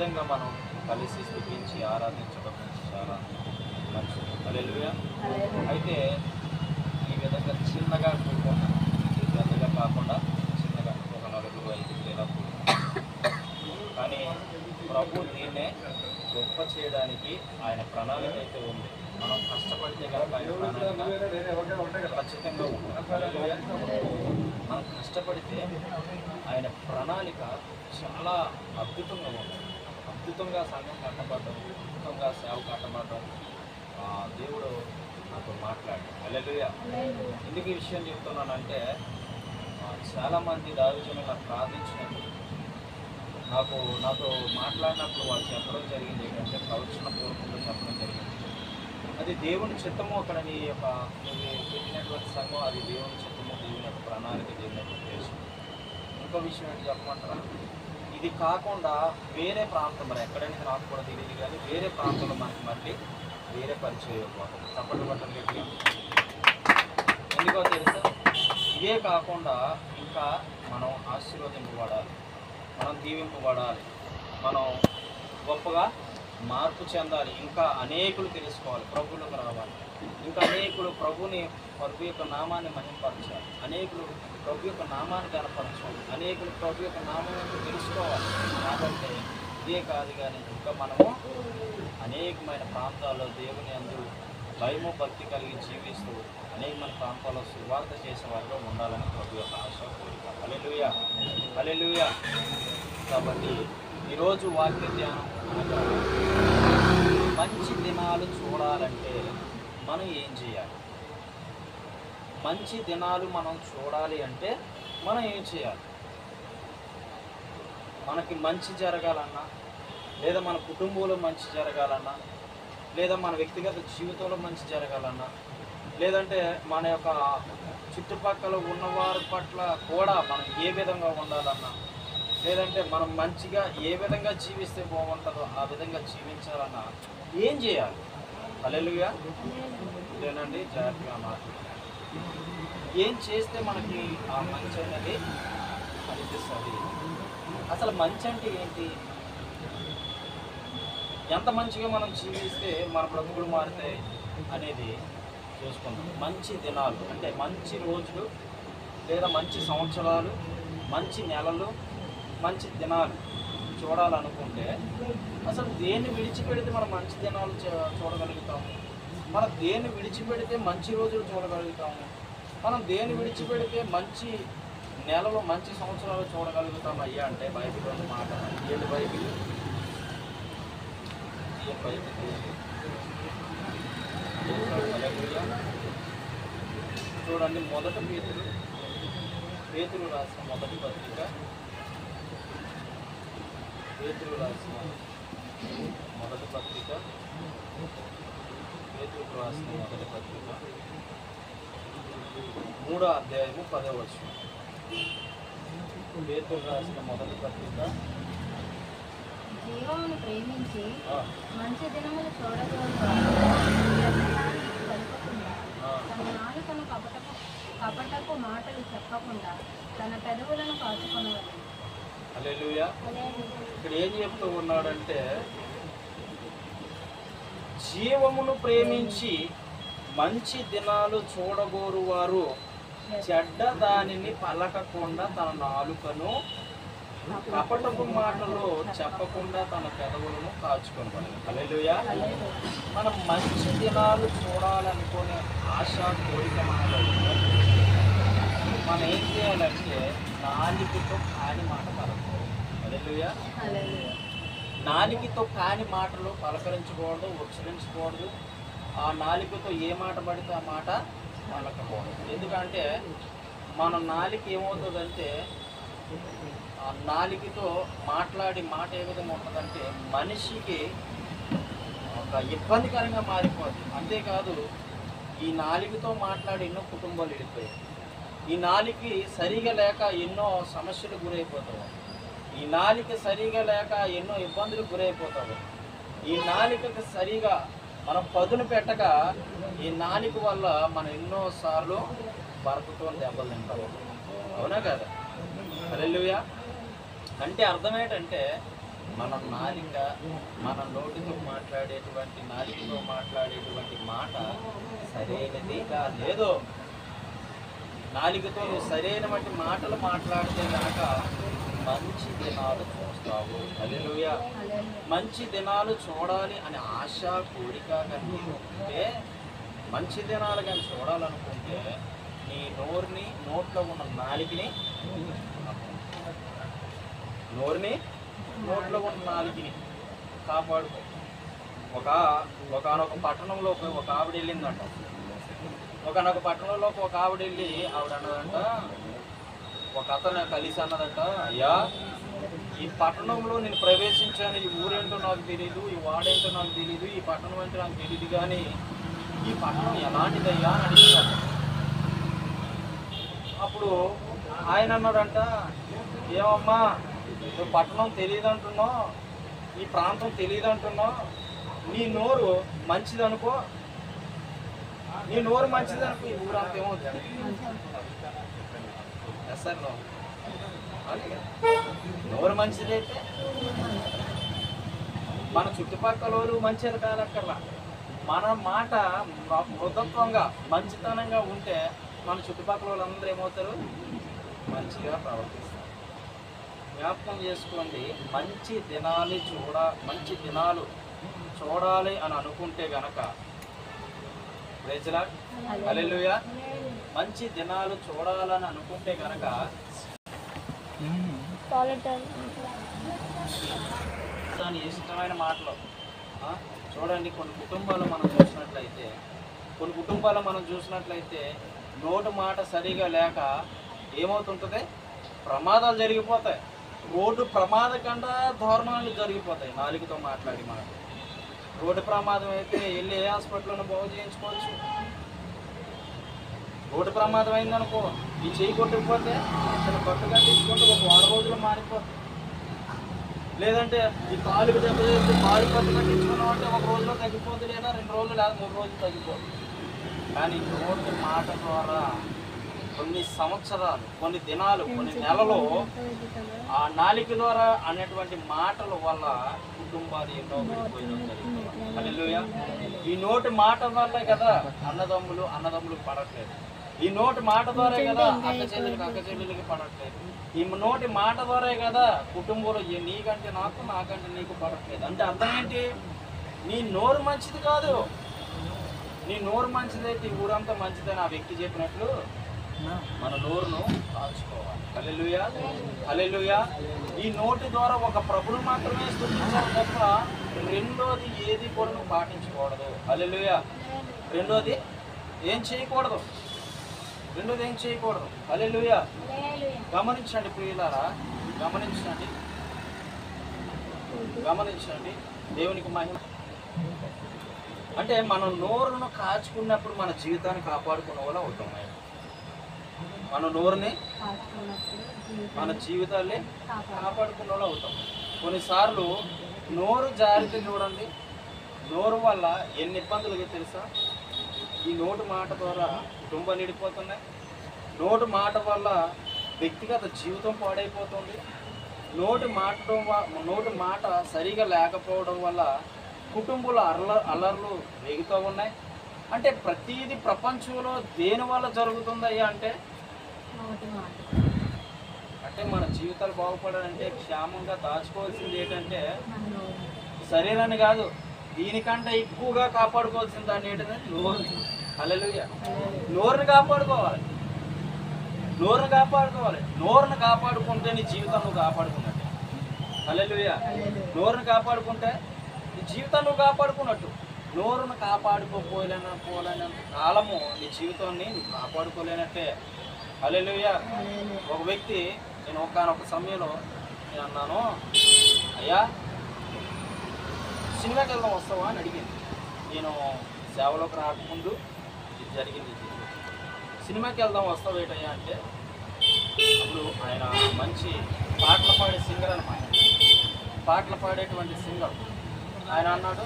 విధంగా మనం కలిసి స్థుతించి ఆరాధించడం చాలా మంచిది. హల్లెలూయా. అయితే ఈ విధంగా చిన్నగా కూడుకుంటాం, పెద్దగా కాకుండా చిన్నగా ఒక 4-5 లేదా కానీ ప్రభు దీన్నే గొప్ప చేయడానికి ఆయన ప్రణాళిక అయితే ఉంది. మనం కష్టపడితే కనుక ఆయన ప్రణాళిక ఖచ్చితంగా ఉంటుంది. హల్లెలూయా. మనం కష్టపడితే ఆయన ప్రణాళిక చాలా అద్భుతంగా ఉంటుంది. అద్భుతంగా సంఘం కట్టబడ్డం, అద్భుతంగా సేవ కట్టబడ్డం దేవుడు నాతో మాట్లాడాడు. హల్లెలూయా. ఎందుకు ఈ విషయం చెప్తున్నానంటే చాలామంది దావీదును నాకు ప్రార్థించినప్పుడు నాతో మాట్లాడినప్పుడు వాళ్ళు చెప్పడం జరిగింది ఏంటంటే ప్రవచన పూర్వకంగా చెప్పడం జరిగింది. అది దేవుని చిత్తము. అక్కడ నీ యొక్క నువ్వు పెట్టినటువంటి సంఘం అది దేవుని చిత్తము, దేవుని యొక్క ప్రణాళిక, దేవుని యొక్క ఉద్దేశం. ఇంకో విషయం ఏంటి చెప్పమంటారా, ఇది కాకుండా వేరే ప్రాంతం, మరి ఎక్కడైనా నాకు కూడా తెలియదు కానీ వేరే ప్రాంతంలో మనకి మళ్ళీ వేరే పరిచయం అయిపోతుంది. చప్పట్లు పట్టడం గట్టిగా. ఎందుకో తెలుసా, ఇదే కాకుండా ఇంకా మనం ఆశీర్వదింపబడాలి, మనం దీవింపబడాలి, మనం గొప్పగా మార్పు చెందాలి, ఇంకా అనేకులు తెలుసుకోవాలి, ప్రభువులకు రావాలి, ఇంకా అనేకులు ప్రభు యొక్క నామాన్ని మహింపరచాలి, అనేకులు ప్రభు యొక్క నామాన్ని కనపరచాలి, అనేకులు ప్రభు యొక్క నామాన్ని తెలుసుకోవాలి. కాబట్టి ఇదే కాదు కానీ ఇంకా మనము అనేకమైన ప్రాంతాల్లో దేవుని యందు భయము భక్తి కలిగి జీవిస్తూ అనేకమైన ప్రాంతాల్లో సువార్త చేసే వారిలో ఉండాలని ప్రభు యొక్క ఆశ, కోరిక. హల్లెలూయా, హల్లెలూయా. కాబట్టి ఈరోజు వాక్య ధ్యానం అనగా మంచి దినాలు చూడాలంటే మనం ఏం చేయాలి? మంచి దినాలు మనం చూడాలి అంటే మనం ఏం చేయాలి? మనకి మంచి జరగాలన్నా, లేదా మన కుటుంబంలో మంచి జరగాలన్నా, లేదా మన వ్యక్తిగత జీవితంలో మంచి జరగాలన్నా, లేదంటే మన యొక్క చుట్టుపక్కల ఉన్నవారి పట్ల కూడా మనం ఏ విధంగా ఉండాలన్నా, లేదంటే మనం మంచిగా ఏ విధంగా జీవిస్తే బాగుంటుందో ఆ విధంగా జీవించాలన్నా ఏం చేయాలి? హల్లెలూయా. ఇదేనండి జాగ్రత్తగా మాట్లాడాలి. ఏం చేస్తే మనకి ఆ మంచి అనేది అనిపిస్తుంది? అసలు మంచి అంటే ఏంటి? ఎంత మంచిగా మనం జీవిస్తే మన బ్రతుకులు మారుతాయి అనేది చూసుకుంటాం. మంచి దినాలు అంటే మంచి రోజులు, లేదా మంచి సంవత్సరాలు, మంచి నెలలు, మంచి దినాలు చూడాలనుకుంటే అసలు దేన్ని విడిచిపెడితే మనం మంచి దినాలు చూడగలుగుతాము? మనం దేన్ని విడిచిపెడితే మంచి రోజులు చూడగలుగుతాము? మనం దేన్ని విడిచిపెడితే మంచి నెలలు, మంచి సంవత్సరాలు చూడగలుగుతాం అయ్యా అంటే బైబిల్లో మాట. ఏంటి బైబిల్? చూడండి, మొదట పేతురు రాసిన మొదటి పత్రిక, పేతురు రాసిన మొదటి పత్రిక 3వ అధ్యాయము 10వ వచనం. పేతురు రాసిన మొదటి పత్రిక. జీవమును ప్రేమించి మంచి దినములు చూడగోరు తన నాలుకను కపటపు మాటలు చెప్పకుండా తన పెదవులను కాచుకొనవలెను. హల్లెలూయా. ఇక్కడ ఏం చెప్తూ ఉన్నాడంటే జీవమును ప్రేమించి మంచి దినాలు చూడగోరు వారు చెడ్డ దానిని పలకకుండా తన నాలుకను, కపటపు మాటలు చెప్పకుండా తన పెదవులను కాచుకోవాలి. హల్లెలూయా. మనం మంచి దినాలు చూడాలనుకునే ఆశ, కోరిక మనలో మనం ఏం చేయాలంటే నాలుకతో కాని మాట పలకూడదు. హల్లెలూయా. నాలుకతో కాని మాటలు పలకరించకూడదు, ఉచ్చరించకూడదు. ఆ నాలుకతో ఏ మాట పడితే ఆ మాట పలకకూడదు. ఎందుకంటే మన నాలుక ఏమవుతుందంటే ఆ నాలుకతో మాట్లాడి మాట ఏ విధంగా ఉంటుందంటే మనిషికి ఒక ఇబ్బందికరంగా మారిపోతుంది. అంతేకాదు ఈ నాలుకతో మాట్లాడి ఎన్నో కుటుంబాలు వెళ్ళిపోయాయి. ఈ నాలుక సరిగా లేక ఎన్నో సమస్యలు గురైపోతావు. ఈ నాలుక సరిగా లేక ఎన్నో ఇబ్బందులకు గురైపోతావు. ఈ నాలుకకు సరిగా మనం పదును పెట్టక ఈ నాలుక వల్ల మనం ఎన్నోసార్లు భర్తతో దెబ్బలు తింటాము. అవునా కదా? హల్లెలూయా. అంటే అర్థం ఏంటంటే మన నాలిక, మన నోటితో మాట్లాడేటువంటి నాలికతో మాట్లాడేటువంటి మాట సరైనదిగా లేదు. నాలికతో నువ్వు సరైనటువంటి మాటలు మాట్లాడితే కనుక మంచి దినాలు చూస్తావు. హల్లెలూయా. మంచి దినాలు చూడాలి అనే ఆశ, కోరిక కానీ ఉంటే, మంచి దినాలు కానీ చూడాలనుకుంటే నీ నోట్లో ఉన్న నాలికని నోట్లో ఉన్న నాలికని కాపాడుకో. ఒకనొక పట్టణంలోకి ఒక ఆవిడ వెళ్ళిందంట. ఒకనొక పట్టణంలోకి ఒక ఆవిడ వెళ్ళి ఆవిడ అన్నదంట, ఒక అతను కలిసి అన్నదంట, అయ్యా ఈ పట్టణంలో నేను ప్రవేశించాను, ఈ ఊరేంటో నాకు తెలీదు, ఈ వాడేంటో నాకు తెలీదు, ఈ పట్టణం అంటే నాకు తెలీదు, కానీ ఈ పట్టణం ఎలాంటిదయ్యా అని అడిగాడు. అప్పుడు ఆయన అన్నాడంట, ఏమమ్మా నువ్వు పట్టణం తెలియదు అంటున్నావు, ఈ ప్రాంతం తెలియదు అంటున్నావు, నీ నోరు మంచిదనుకో, నీ నోరు మంచిదనుకో, ఈ ఊరంతా ఏమవుతుంది సార్ నోరు మంచిదైతే మన చుట్టుపక్కల వాళ్ళు మంచిది కాదక్కర్లా, మన మాట మృదత్వంగా మంచితనంగా ఉంటే మన చుట్టుపక్కల వాళ్ళందరూ ఏమవుతారు, మంచిగా ప్రవర్తిస్తారు. జ్ఞాపకం చేసుకోండి, మంచి దినాలు చూడాలి అని అనుకుంటే గనక, ప్రైజ్ లార్డ్, హల్లెలూయా, మంచి దినాలు చూడాలని అనుకుంటే గనక దాని ఇష్టమైన మాటలు చూడండి. కొన్ని కుటుంబాలు మనం చూసినట్లయితే నోటు మాట సరిగా లేక ఏమవుతుంటుంది, ప్రమాదాలు జరిగిపోతాయి. రోడ్డు ప్రమాదకండా దారుణాలు జరిగిపోతాయి నాలుగుతో మాట్లాడి మాట. రోడ్డు ప్రమాదం అయితే వెళ్ళి ఏ హాస్పిటల్లోనూ బాగు చేయించుకోవచ్చు. రోడ్డు ప్రమాదం అయిందనుకో, ఈ చెయ్యి కొట్టుకుపోతే అసలు కొట్టు కట్టించుకుంటే ఒక 6 రోజులు మారిపోతుంది. లేదంటే ఈ కాలుకి దెబ్బ చేస్తే కాలు కొట్టు కట్టించుకున్నాం అంటే 1 రోజులో తగ్గిపోతుంది, లేదా 2 రోజులు లేదా 3 రోజులు తగ్గిపోతుంది. కానీ నోటి మాట ద్వారా కొన్ని సంవత్సరాలు, కొన్ని దినాలు, కొన్ని నెలలు ఆ నాలిక ద్వారా అనేటువంటి మాటల వల్ల కుటుంబాలు ఎన్నో విడిపోయడం జరిగింది. హల్లెలూయా. ఈ నోటి మాట వల్లే కదా అన్నదమ్ములు పడట్లేదు. ఈ నోటి మాట ద్వారా కదా అక్క చెల్లెలకి పడట్లేదు. ఈ నోటి మాట ద్వారా కదా కుటుంబంలో నీకంటే నాకు, నాకంటే నీకు పడట్లేదు. అంటే అర్థం ఏంటి, నీ నోరు మంచిది కాదు. నీ నోరు మంచిదైతే ఈ ఊరంతా మంచిదని ఆ వ్యక్తి చెప్పినట్లు మన నోరును కాల్చుకోవాలి. హల్లెలూయా, హల్లెలూయా. ఈ నోటి ద్వారా ఒక ప్రభువు మాత్రమే స్తుతించాలి తప్ప రెండోది ఏది కూడా నువ్వు పాటించకూడదు. హల్లెలూయా. రెండోది ఏం చేయకూడదు. హల్లెలూయా. గమనించండి ప్రియులారా, గమనించండి దేవునికి మహిమ. అంటే మనం నోరును కాచుకున్నప్పుడు మన జీవితాన్ని కాపాడుకున్న వాళ్ళు అవుతాం. మన నోరుని మన జీవితాన్ని కాపాడుకున్న వాళ్ళు అవుతాం. కొన్నిసార్లు నోరు జారితే చూడండి, నోరు వల్ల ఎన్ని ఇబ్బందులు తెలుసా. ఈ నోటు మాట ద్వారా కుటుంబాలు నిడిపోతున్నాయి. నోటు మాట వల్ల వ్యక్తిగత జీవితం పాడైపోతుంది. నోటు మాట సరిగా లేకపోవడం వల్ల కుటుంబాల అల్లర్లు రేగుతూ ఉన్నాయి. అంటే ప్రతిదీ ప్రపంచంలో దేని వల్ల జరుగుతుందయ్యా అంటే మన జీవితాలు బాగుపడాలంటే క్షేమంగా దాచుకోవాల్సింది ఏంటంటే శరీరాన్ని కాదు, దీనికంటే ఎక్కువగా కాపాడుకోవాల్సిన దాన్ని ఏంటంటే నోరు. హల్లెలూయా. నోరుని కాపాడుకోవాలి. నోరుని కాపాడుకుంటే నీ జీవితం నువ్వు కాపాడుకున్నట్టు. హల్లెలూయా. నోరుని కాపాడుకుంటే నీ జీవితం నువ్వు కాపాడుకున్నట్టు. నోరును కాపాడుకోలేనంత కాలము నీ జీవితాన్ని నువ్వు కాపాడుకోలేనట్టే. హల్లెలూయా. ఒక వ్యక్తి, నేను ఒకనొక సమయంలో నేను అన్నాను, అయ్యా సినిమాకి వెళ్దాం వస్తావా అని అడిగింది. నేను సేవలోకి రాకముందు ఇది జరిగింది. సినిమాకి వెళ్దాం వస్తావు ఏంటయ్యా అంటే, అప్పుడు ఆయన మంచి పాటలు పాడే సింగర్ అనమాట. పాటలు పాడేటువంటి సింగర్ ఆయన అన్నాడు,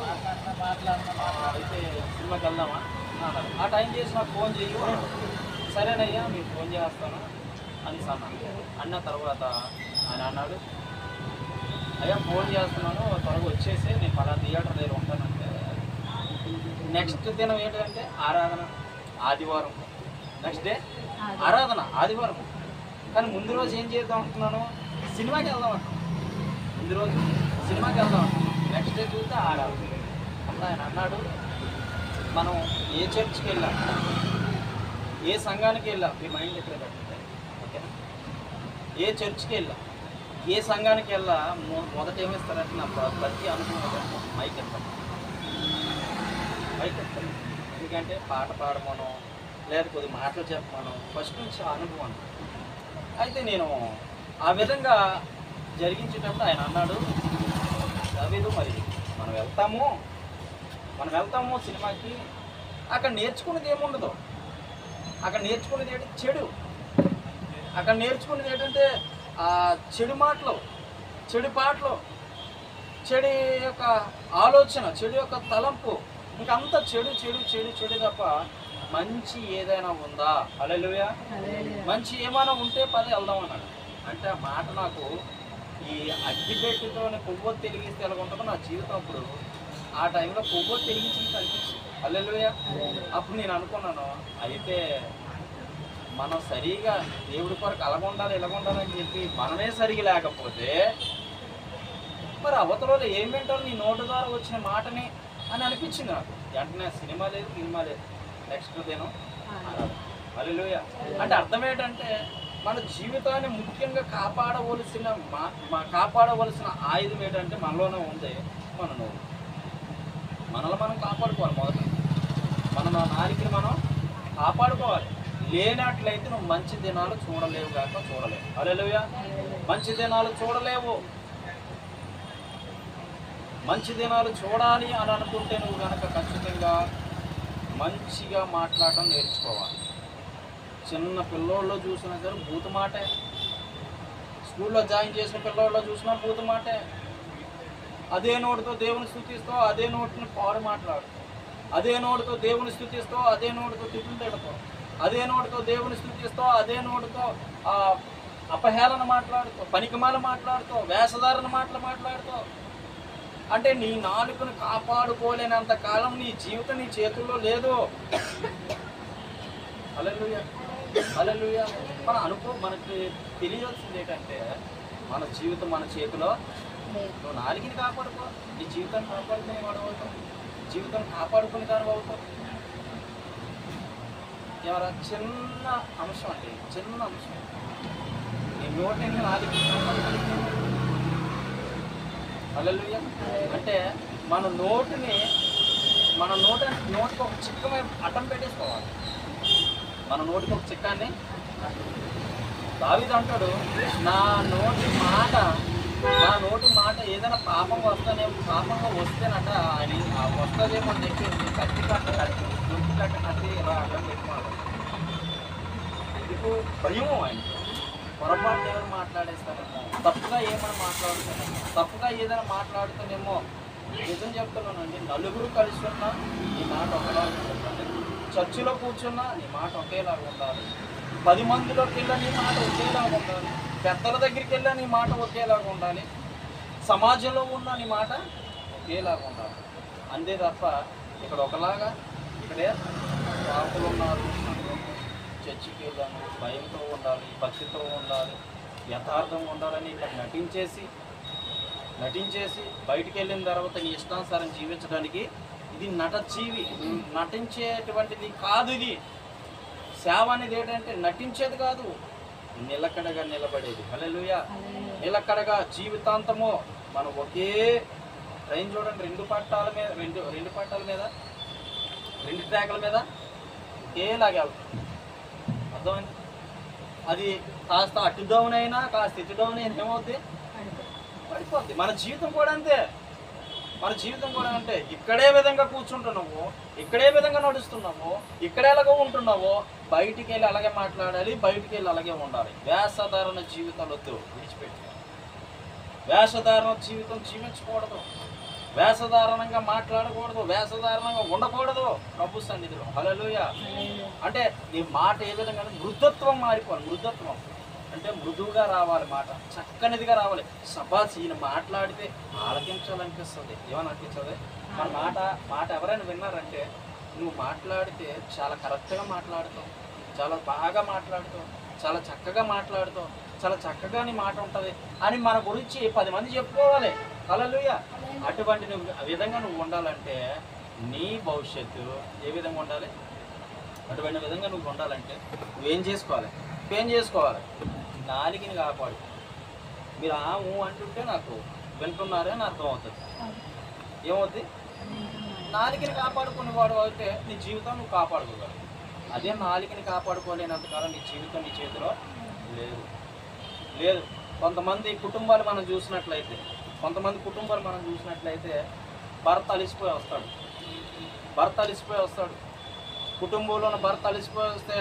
అయితే సినిమాకి వెళ్దామా అన్నాడు. ఆ టైం చేసి నాకు ఫోన్ చేయు. సరేనయ్యా మీకు ఫోన్ చేస్తాను అని అన్న తర్వాత ఆయన అన్నాడు, అయ్యా ఫోన్ చేస్తున్నాను త్వరగా వచ్చేసి నేను పలానా థియేటర్ దగ్గర ఉంటానంటే నెక్స్ట్ దినం ఏంటంటే ఆరాధన ఆదివారం, నెక్స్ట్ డే ఆరాధన ఆదివారం. కానీ ముందు రోజు ఏం చేద్దాం అనుకున్నాను, సినిమాకి వెళ్దాం అంటున్నాను. ముందు రోజు సినిమాకి వెళ్దాం అంటున్నాను, నెక్స్ట్ డే చూస్తే ఆరాధన. అప్పుడు ఆయన అన్నాడు, మనం ఏ చర్చ్కి వెళ్ళాం, ఏ సంఘానికి వెళ్ళాం, మీ మైండ్ ఎక్కడ పెట్టండి, ఓకేనా? ఏ చర్చ్కి వెళ్ళాం, ఏ సంఘానికి వెళ్ళా మొదట ఏమిస్తారంటే నా ప్రతి అనుభవం మైక్ ఎత్తాను. ఎందుకంటే పాట పాడమను లేదా కొద్ది మాటలు చెప్పమను ఫస్ట్ నుంచి అనుభవం. అయితే నేను ఆ విధంగా జరిగించేటప్పుడు ఆయన అన్నాడు, దావీదు మరి మనం వెళ్తాము సినిమాకి, అక్కడ నేర్చుకునేది ఏముండదు, అక్కడ నేర్చుకునేది ఏంటి చెడు, అక్కడ నేర్చుకునేది ఏంటంటే ఆ చెడు మాటలు, చెడు పాటలు, చెడు యొక్క ఆలోచన, చెడు యొక్క తలంపు, ఇంకంతా చెడు చెడు చెడు చెడు తప్ప మంచి ఏదైనా ఉందా? హల్లెలూయా. మంచి ఏమైనా ఉంటే పది వెళ్దాం అన్నాడు. అంటే ఆ మాట నాకు ఈ అగ్గిపెట్టితోనే కొవ్వొత్తి వెలిగిస్తే ఎలా ఉంటుందో నా జీవితం అప్పుడు ఆ టైంలో కొవ్వొత్తి వెలిగించింది అనిపించింది. హల్లెలూయా. అప్పుడు నేను అనుకున్నాను, అయితే మనం సరిగా దేవుడి కొరకు ఎలాగుండాలని చెప్పి మనమే సరిగా లేకపోతే మరి అవతల ఏం వింటారు నీ నోటు ద్వారా వచ్చిన మాటని అని అనిపించింది నాకు. వెంటనే సినిమా లేదు నెక్స్ట్ దినం హల్లెలూయా. అంటే అర్థం ఏంటంటే మన జీవితాన్ని ముఖ్యంగా కాపాడవలసిన ఆయుధం ఏంటంటే మనలోనే ఉంది, మన నోరు. మనలో మనం కాపాడుకోవాలి. మొదట మన నాలుకని మనం కాపాడుకోవాలి. లేనట్లయితే నువ్వు మంచి దినాలు చూడలేవు కాక చూడలేవు. హల్లెలూయా. మంచి దినాలు చూడలేవు. మంచి దినాలు చూడాలి అని అనుకుంటే నువ్వు కనుక ఖచ్చితంగా మంచిగా మాట్లాడడం నేర్చుకోవాలి. చిన్న పిల్లోళ్ళు చూసినా సరే బూతు మాటే, స్కూల్లో జాయిన్ చేసిన పిల్లోళ్ళు చూసినా బూతు మాటే. అదే నోటితో దేవుని స్తుతిస్తావు, అదే నోటిని పాడు మాట్లాడుతావు. అదే నోటితో దేవుని స్తుతిస్తావు, అదే నోటితో తిట్లు తిడతావు. అదే నోటితో దేవుని స్తుతిస్తావు, అదే నోటితో అపహేళన మాట్లాడుతావు, పనికిమాల మాట్లాడుతావు, వేషధారణ మాటలు మాట్లాడుతావు. అంటే నీ నాలుకను కాపాడుకోలేనంత కాలం నీ జీవితం నీ చేతుల్లో లేదు. హల్లెలూయా. హల్లెలూయా. మనకి తెలియాల్సింది ఏంటంటే మన జీవితం మన చేతిలో. నువ్వు నాలుగుని కాపాడుకో, నీ జీవితాన్ని కాపాడుకునే వాడు అవుతావు, జీవితాన్ని కాపాడుకునే దాని అవుతావు. ఎవరా చిన్న అంశం అండి, చిన్న అంశం. నీ నోటిని నాలుగు కాపాడుకునే. హల్లెలూయా. అంటే మన నోటికి ఒక చిక్కమే అడ్డం పెట్టేసుకోవాలి. మన నోటికి ఒక చిక్కాన్ని. దావీదు అంటాడు, నా నోటి మాట ఏదైనా పాపంగా వస్తేనట ఆయన వస్తుందేమో అని చెప్పి కత్తి ఇలా అడ్డం పెట్టుకోవాలి. ఎందుకు భయం ఆయన పొరపాటు ఎవరు మాట్లాడేస్తారేమో, తప్పుగా ఏమైనా మాట్లాడుతున్నామో, తప్పుగా ఏదైనా మాట్లాడుతానేమో. నిజం చెప్తున్నానండి, నలుగురు కలిసి ఉన్నా నీ మాట ఒకలాగా ఉండాలి, చర్చిలో కూర్చున్నా నీ మాట ఒకేలాగా ఉండాలి, 10 మందిలోకి వెళ్ళా నీ మాట ఒకేలాగా ఉండాలి, పెద్దల దగ్గరికి వెళ్ళా నీ మాట ఒకేలాగా ఉండాలి, సమాజంలో ఉన్న నీ మాట ఒకేలాగా ఉండాలి. అంతే తప్ప ఇక్కడ ఒకలాగా ఇక్కడే రాకులు ఉన్నారు, చర్చికి వెళ్ళాను, భయంతో ఉండాలి, భక్తితో ఉండాలి, యథార్థంగా ఉండాలని ఇక్కడ నటించేసి బయటికి వెళ్ళిన తర్వాత నీ ఇష్టానుసారం జీవించడానికి ఇది నటించేటువంటిది కాదు. ఇది సేవ అనేది ఏంటంటే నటించేది కాదు, నిలకడగా నిలబడేది. హల్లెలూయా. నిలకడగా జీవితాంతము మనం ఒకే ట్రైన్ చూడండి, రెండు పట్టాల మీద 2 ట్రాక్ల మీద ఒకేలాగా వెళ్తాం. అర్థమైంది? అది కాస్త అటు డౌన్ అయినా కాస్త ఇటు డౌన్ అయినా ఏమవుద్ది? పడిపోద్ది. మన జీవితం కూడా అంతే. ఇక్కడే విధంగా కూర్చుంటున్నావు, ఇక్కడే విధంగా నడుస్తున్నావు, ఇక్కడే ఎలాగో ఉంటున్నావు, బయటికి వెళ్ళి అలాగే మాట్లాడాలి, బయటికి వెళ్ళి అలాగే ఉండాలి. వేషధారణ జీవితాలు వద్దు, విడిచిపెట్టి. వేషధారణ జీవితం జీవించకూడదు, వేషధారణంగా మాట్లాడకూడదు, వేషధారణంగా ఉండకూడదు ప్రభు సన్నిధిలో. హల్లెలూయా. అంటే నీ మాట ఏ విధంగా మృదుత్వం మారిపోవాలి. మృదుత్వం అంటే మృదువుగా రావాలి మాట, చక్కనిదిగా రావాలి. సబాస్ ఈయన మాట్లాడితే ఆలకించాలనిపిస్తుంది. ఏమని అనిపించదు? మన మాట ఎవరైనా విన్నారంటే నువ్వు మాట్లాడితే చాలా కరెక్ట్గా మాట్లాడుతావు, చాలా బాగా మాట్లాడుతావు, చాలా చక్కగా మాట్లాడుతావు, చాలా చక్కగా నీ మాట ఉంటుంది అని మన గురించి 10 మంది చెప్పుకోవాలి. హల్లెలూయా. అటువంటి విధంగా నువ్వు ఉండాలంటే నీ భవిష్యత్తు ఏ విధంగా ఉండాలి? అటువంటి విధంగా నువ్వు ఉండాలంటే నువ్వేం చేసుకోవాలి? నాలుకని కాపాడు. మీరు ఊ అంటుంటే నాకు వింటున్నారని అర్థం అవుతుంది. ఏమవుతుంది? నాలుకని కాపాడుకునేవాడు అయితే నీ జీవితం నువ్వు కాపాడుకోగలవు. అదే నాలుకని కాపాడుకోలేనంతకాలం నీ జీవితం నీ చేతిలో లేదు. కొంతమంది కుటుంబాలు మనం చూసినట్లయితే భర్త అలిసిపోయి వస్తాడు. కుటుంబంలో ఉన్న భర్త అలిసిపోయి వస్తే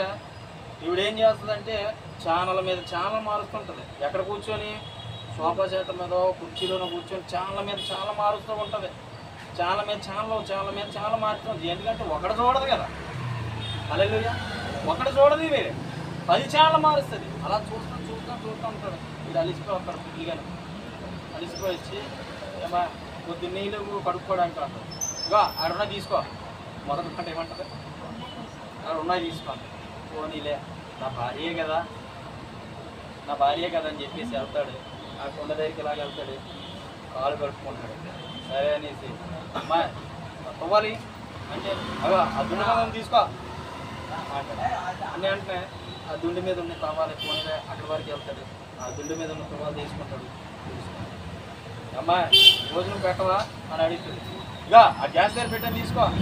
ఈవిడేం చేస్తుందంటే ఛానల్ మీద ఛానల్ మారుస్తుంటుంది. ఎక్కడ కూర్చొని? సోఫా సెట్ మీద కుర్చీలోనే కూర్చొని ఛానల్ మీద ఛానల్ మారుస్తూ ఉంటుంది. ఛానల్ మీద ఛానల్ మారుతుంది. ఎందుకంటే ఒకటి చూడదు కదా. హల్లెలూయా. ఒకటి చూడదు, వేరే 10 ఛానల్ మారుస్తుంది. అలా చూస్తూ ఉంటాడు. ఇది అలిసిపోయి వస్తాడు. పిల్లిగానే అలిసిపోయి వచ్చి ఏమా కొద్ది నీళ్ళు కడుక్కోవడానికి అంటారు. ఇగో అక్కడ తీసుకో. మొదటి పంట ఏమంటుంది? అక్కడ ఉన్నాయి తీసుకోండి. పోనీలే నా భార్యే కదా అని చెప్పేసి వెళ్తాడు. ఆ కొండ దగ్గరికి ఇలాగ వెళ్తాడు, కాలు కడుక్కుంటాడు. సరే అనేసి అమ్మా తవ్వాలి అంటే అగో ఆ దుండి మీద తీసుకో అని అంటే ఆ దుండి మీద ఉన్న తవ్వాలి. పోనీలే అక్కడి వరకు వెళ్తాడు. ఆ దుండి మీద ఉన్న తవ్వాలి తీసుకుంటాడు. అమ్మా భోజనం పెట్టవా అని అడుగుతుంది. ఇక ఆ గ్యాస్ దగ్గర పెట్టని తీసుకొని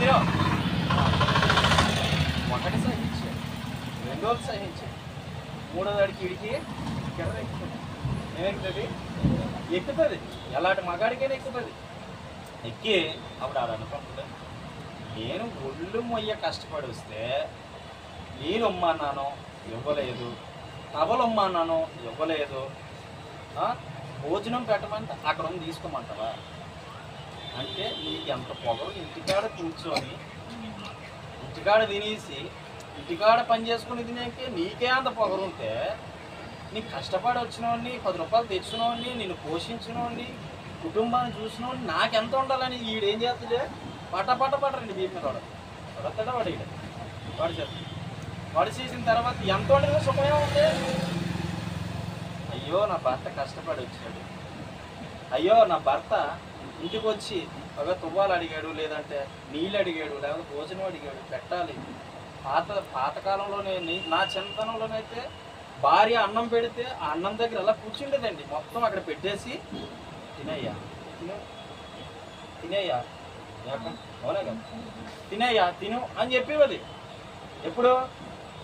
తినో. ఒకటి సహించాడు, 2 సహించాడు, 3వ వాడికి వీడికి కిర్ర ఎక్కుతుంది. ఎక్కుతుంది. ఎలాంటి మగాడికైనా ఎక్కుతుంది. ఎక్కి అప్పుడు ఆడ అనుకుంటుంది, నేను ఒళ్ళు మొయ్య కష్టపడి వస్తే నేను ఉమ్మన్నాను ఇవ్వలేదు, టవలు ఉమ్మన్నాను ఇవ్వలేదు, భోజనం పెట్టమంటే అక్కడ ఉంది తీసుకోమంటావా అంటే నీకు ఎంత పొగరు? ఇంటికాడ కూర్చొని ఇంటికాడ తినేసి ఇంటికాడ పని చేసుకుని తినేకి నీకే అంత పొగరుంటే నీకు కష్టపడి వచ్చినవాడిని, 10 రూపాయలు తెచ్చినవాడిని, నిన్ను పోషించినవాడిని, కుటుంబాన్ని చూసినవాడిని నాకెంత ఉండాలని ఈడేం చేస్తుందే? పట్టరండి బీపీ మీద పడతాడా వాడు చేస్తాడు. వాడు చేసిన తర్వాత ఎంత ఉండేదో సుఖమే ఉంది. అయ్యో నా భర్త కష్టపడి వచ్చాడు, అయ్యో నా భర్త ఇంటికి వచ్చి ఒక తువ్వాలు అడిగాడు, లేదంటే నీళ్ళు అడిగాడు, లేకపోతే భోజనం అడిగాడు, పెట్టాలి. పాతకాలంలోనే నా చిన్నతనంలోనైతే భార్య అన్నం పెడితే ఆ అన్నం దగ్గర అలా కూర్చుండేదండి. మొత్తం అక్కడ పెట్టేసి తినయ్యా అవునా కదా, తినయ్యా తిను అని చెప్పేది. ఎప్పుడు?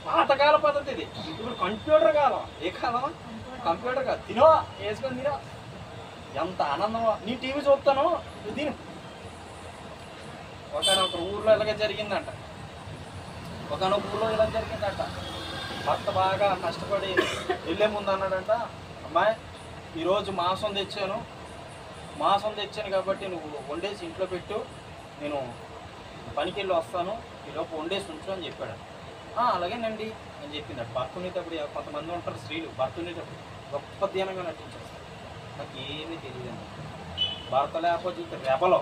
పాతకాల పద్ధతి ఇది. ఇప్పుడు కంప్యూటర్ కాలం. ఏ కాలం? కంప్యూటర్ కాదు. తినో వేసుకొని తినో. ఎంత ఆనందమో. నీ టీవీ చూస్తాను తిను. ఒకనొక ఊర్లో ఇలాగే జరిగిందంట. భర్త బాగా కష్టపడి వెళ్ళే ముందు అన్నాడంట, అమ్మాయి ఈరోజు మాంసం తెచ్చాను కాబట్టి నువ్వు వండేసి ఇంట్లో పెట్టు, నేను పనికి వెళ్ళి వస్తాను, ఈలోపు వండేసి ఉంచు అని చెప్పాడు. అలాగేనండి అని చెప్పిందట. భర్త ఉండేటప్పుడు కొంతమంది ఉంటారు స్త్రీలు, భర్త ఉండేటప్పుడు గొప్ప ధ్యానంగా నటించేస్తారు. నాకు ఏమీ తెలియదండి. భర్త లేకపోతే రెబలో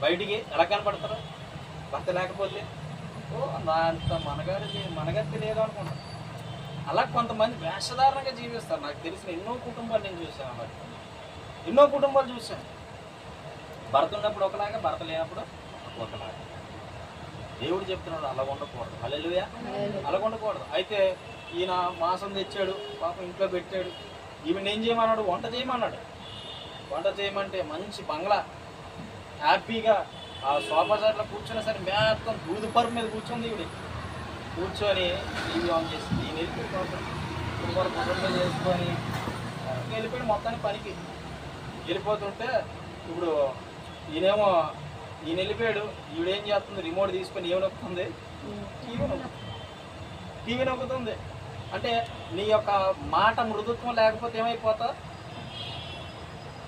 బయటికి ఎలా కనపడతారు? భర్త లేకపోతే నా అంత మనగత్తి లేదు అనుకుంటారు. అలా కొంతమంది వేషధారణగా జీవిస్తారు. నాకు తెలిసిన ఎన్నో కుటుంబాలు నేను చూశాను. అలా ఎన్నో కుటుంబాలు చూశాను. భర్త ఉన్నప్పుడు ఒకలాగా, భర్త లేనప్పుడు ఒకలాగా. దేవుడు చెప్తున్నాడు అలా ఉండకూడదు. హల్లెలూయా. అలా ఉండకూడదు. అయితే ఈయన మాంసం తెచ్చాడు, పాపం ఇంట్లో పెట్టాడు. ఈమెను ఏం చేయమన్నాడు? వంట చేయమన్నాడు. వంట చేయమంటే మంచి బంగ్లా హ్యాపీగా ఆ సోఫా సెట్లో కూర్చున్నా సరే మొత్తం దూది పరుపు మీద కూర్చుంది. ఈవిడ కూర్చొని టీవీ ఆన్ చేసింది. ఈయన వెళ్ళిపోయి చేసుకొని వెళ్ళిపోయి మొత్తానికి పనికి వెళ్ళిపోతుంటే ఇప్పుడు ఈయన వెళ్ళిపోయాడు. ఈవిడేం చేస్తుంది? రిమోట్ తీసుకొని ఏమి నొక్కుతుంది? టీవీ నొక్కుతుంది. అంటే నీ యొక్క మాట మృదుత్వం లేకపోతే ఏమైపోతావు?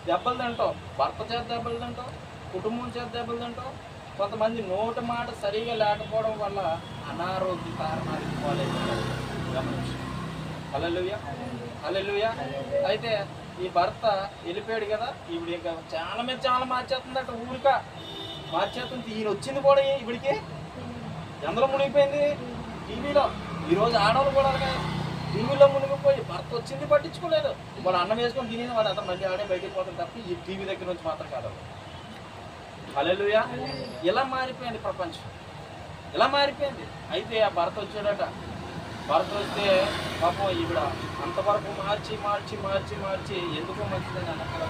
దెబ్బలు తింటావు. భర్త చేత దెబ్బలు తింటావు, కుటుంబం చేత దెబ్బలు తింటావు. కొంతమంది నోటి మాట సరిగా లేకపోవడం వల్ల అనారోగ్య కారణాలు గమనించు. హల్లెలూయా హల్లెలూయా. అయితే ఈ భర్త వెళ్ళిపోయాడు కదా, ఇప్పుడు ఇంకా చాలా మీద చాలా మార్చేస్తుందట, ఊరిక మార్చేస్తుంది. ఈయన వచ్చింది కూడా ఇవిడికి ఎందులో మునిగిపోయింది, టీవీలో. ఈరోజు ఆడవాళ్ళు కూడా టీవీలో మునిగిపోయి భర్త వచ్చింది పట్టించుకోలేదు. వాడు అన్నం వేసుకొని తినేది, వాడు అతను మళ్ళీ ఆడే బయటికి పోతుంది తప్ప ఈ టీవీ దగ్గర నుంచి మాత్రం కాదు. హల్లెలూయా. ఇలా మారిపోయింది ప్రపంచం, ఇలా మారిపోయింది. అయితే ఆ భర్త వచ్చాడట, భర్త వస్తే పాపం ఈవిడ అంతవరకు మార్చి మార్చి మార్చి మార్చి ఎందుకో మంచిదని అన్నక్కడ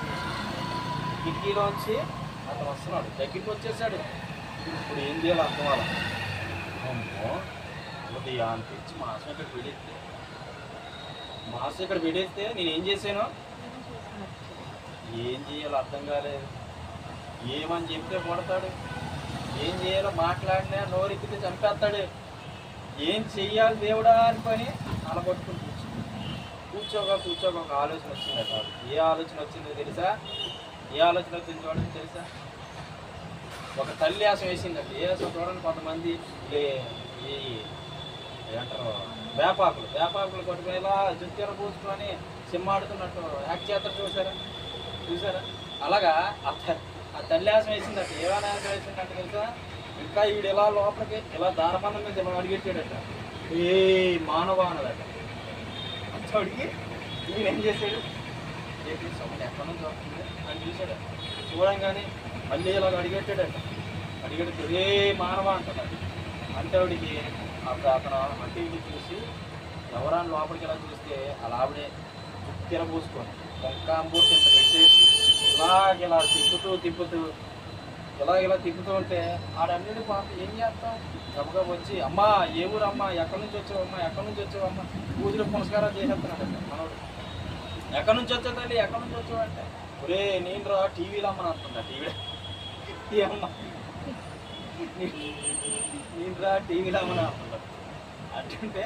కిటికీలోంచి అతను వస్తున్నాడు, దగ్గరికి వచ్చేసాడు. ఇప్పుడు ఏం చేయాలి అర్థం వాళ్ళ అమ్మో ఉదయం తెచ్చి మాసం ఇక్కడ పెడేస్తే, మాసం ఇక్కడ పెడేస్తే నేనేం చేశాను, ఏం చేయాలో అర్థం కాలేదు. ఏమని చెప్తే కొడతాడు, ఏం చేయాలో మాట్లాడినా నోరెక్కితే చంపేస్తాడు. ఏం చెయ్యాలి దేవుడా అని పని అలగొట్టుకుని కూర్చోగా ఒక ఆలోచన వచ్చింది అట. ఏ ఆలోచన వచ్చిందో తెలుసా, ఏ ఆలోచన వచ్చింది చూడండి తెలుసా, ఒక తల్లి ఆశం వేసిందండి. ఏ ఆశం చూడండి, కొంతమంది ఏమంటారు వేపాకులు కొట్టుకుని ఇలా జుత్తీర పూసుకొని సిమ్మాడుతున్నట్టు యాక్ట్ చేస్తారు, చూసారా అలాగా ఆ తల్లి ఆశం వేసిందట. ఏమైనా ఆశం వేసిందంటే తెలుసా, ఇంకా ఈడు ఇలా లోపలికి ఇలా దారబంధం మీద ఇలా అడిగెట్టాడట, ఏ మానవ అన్నదట. అడిగి ఈయన ఏం చేశాడు, ఎక్కడి నుంచి వస్తుంది అని చూశాడు. చూడంగానే మళ్ళీ ఇలాగ అడిగెట్టాడట. అడిగెడితే ఏ మానవ అంటున్నాడు. అంటే ఆవిడికి అప్పుడు అతను అటు ఇటు చూసి ఎవరాన్ని లోపలికి ఇలా చూస్తే అలా ఆవిడే తిరబూసుకొని కొంకాంబూర్తి ఇంత పెట్టేసి ఇలా తిప్పుతూ ఇలా తిప్పుతూ ఉంటే ఆడన్నిటి పాప ఏం చేస్తాం, గబగబ వచ్చి అమ్మా ఏ ఊరు అమ్మా, ఎక్కడి నుంచి వచ్చావమ్మా పూజలు పునస్కారాలు చేసేస్తున్నాడు మనోడు. ఎక్కడి నుంచి వచ్చావు తల్లి, ఎక్కడి నుంచి వచ్చావు అంటే, ఒరే నేను రా టీవీలో అమ్మని అంటుందా. టీవీ అమ్మ నేను రా టీవీలో అమ్మని అంటుంటా. అంటుంటే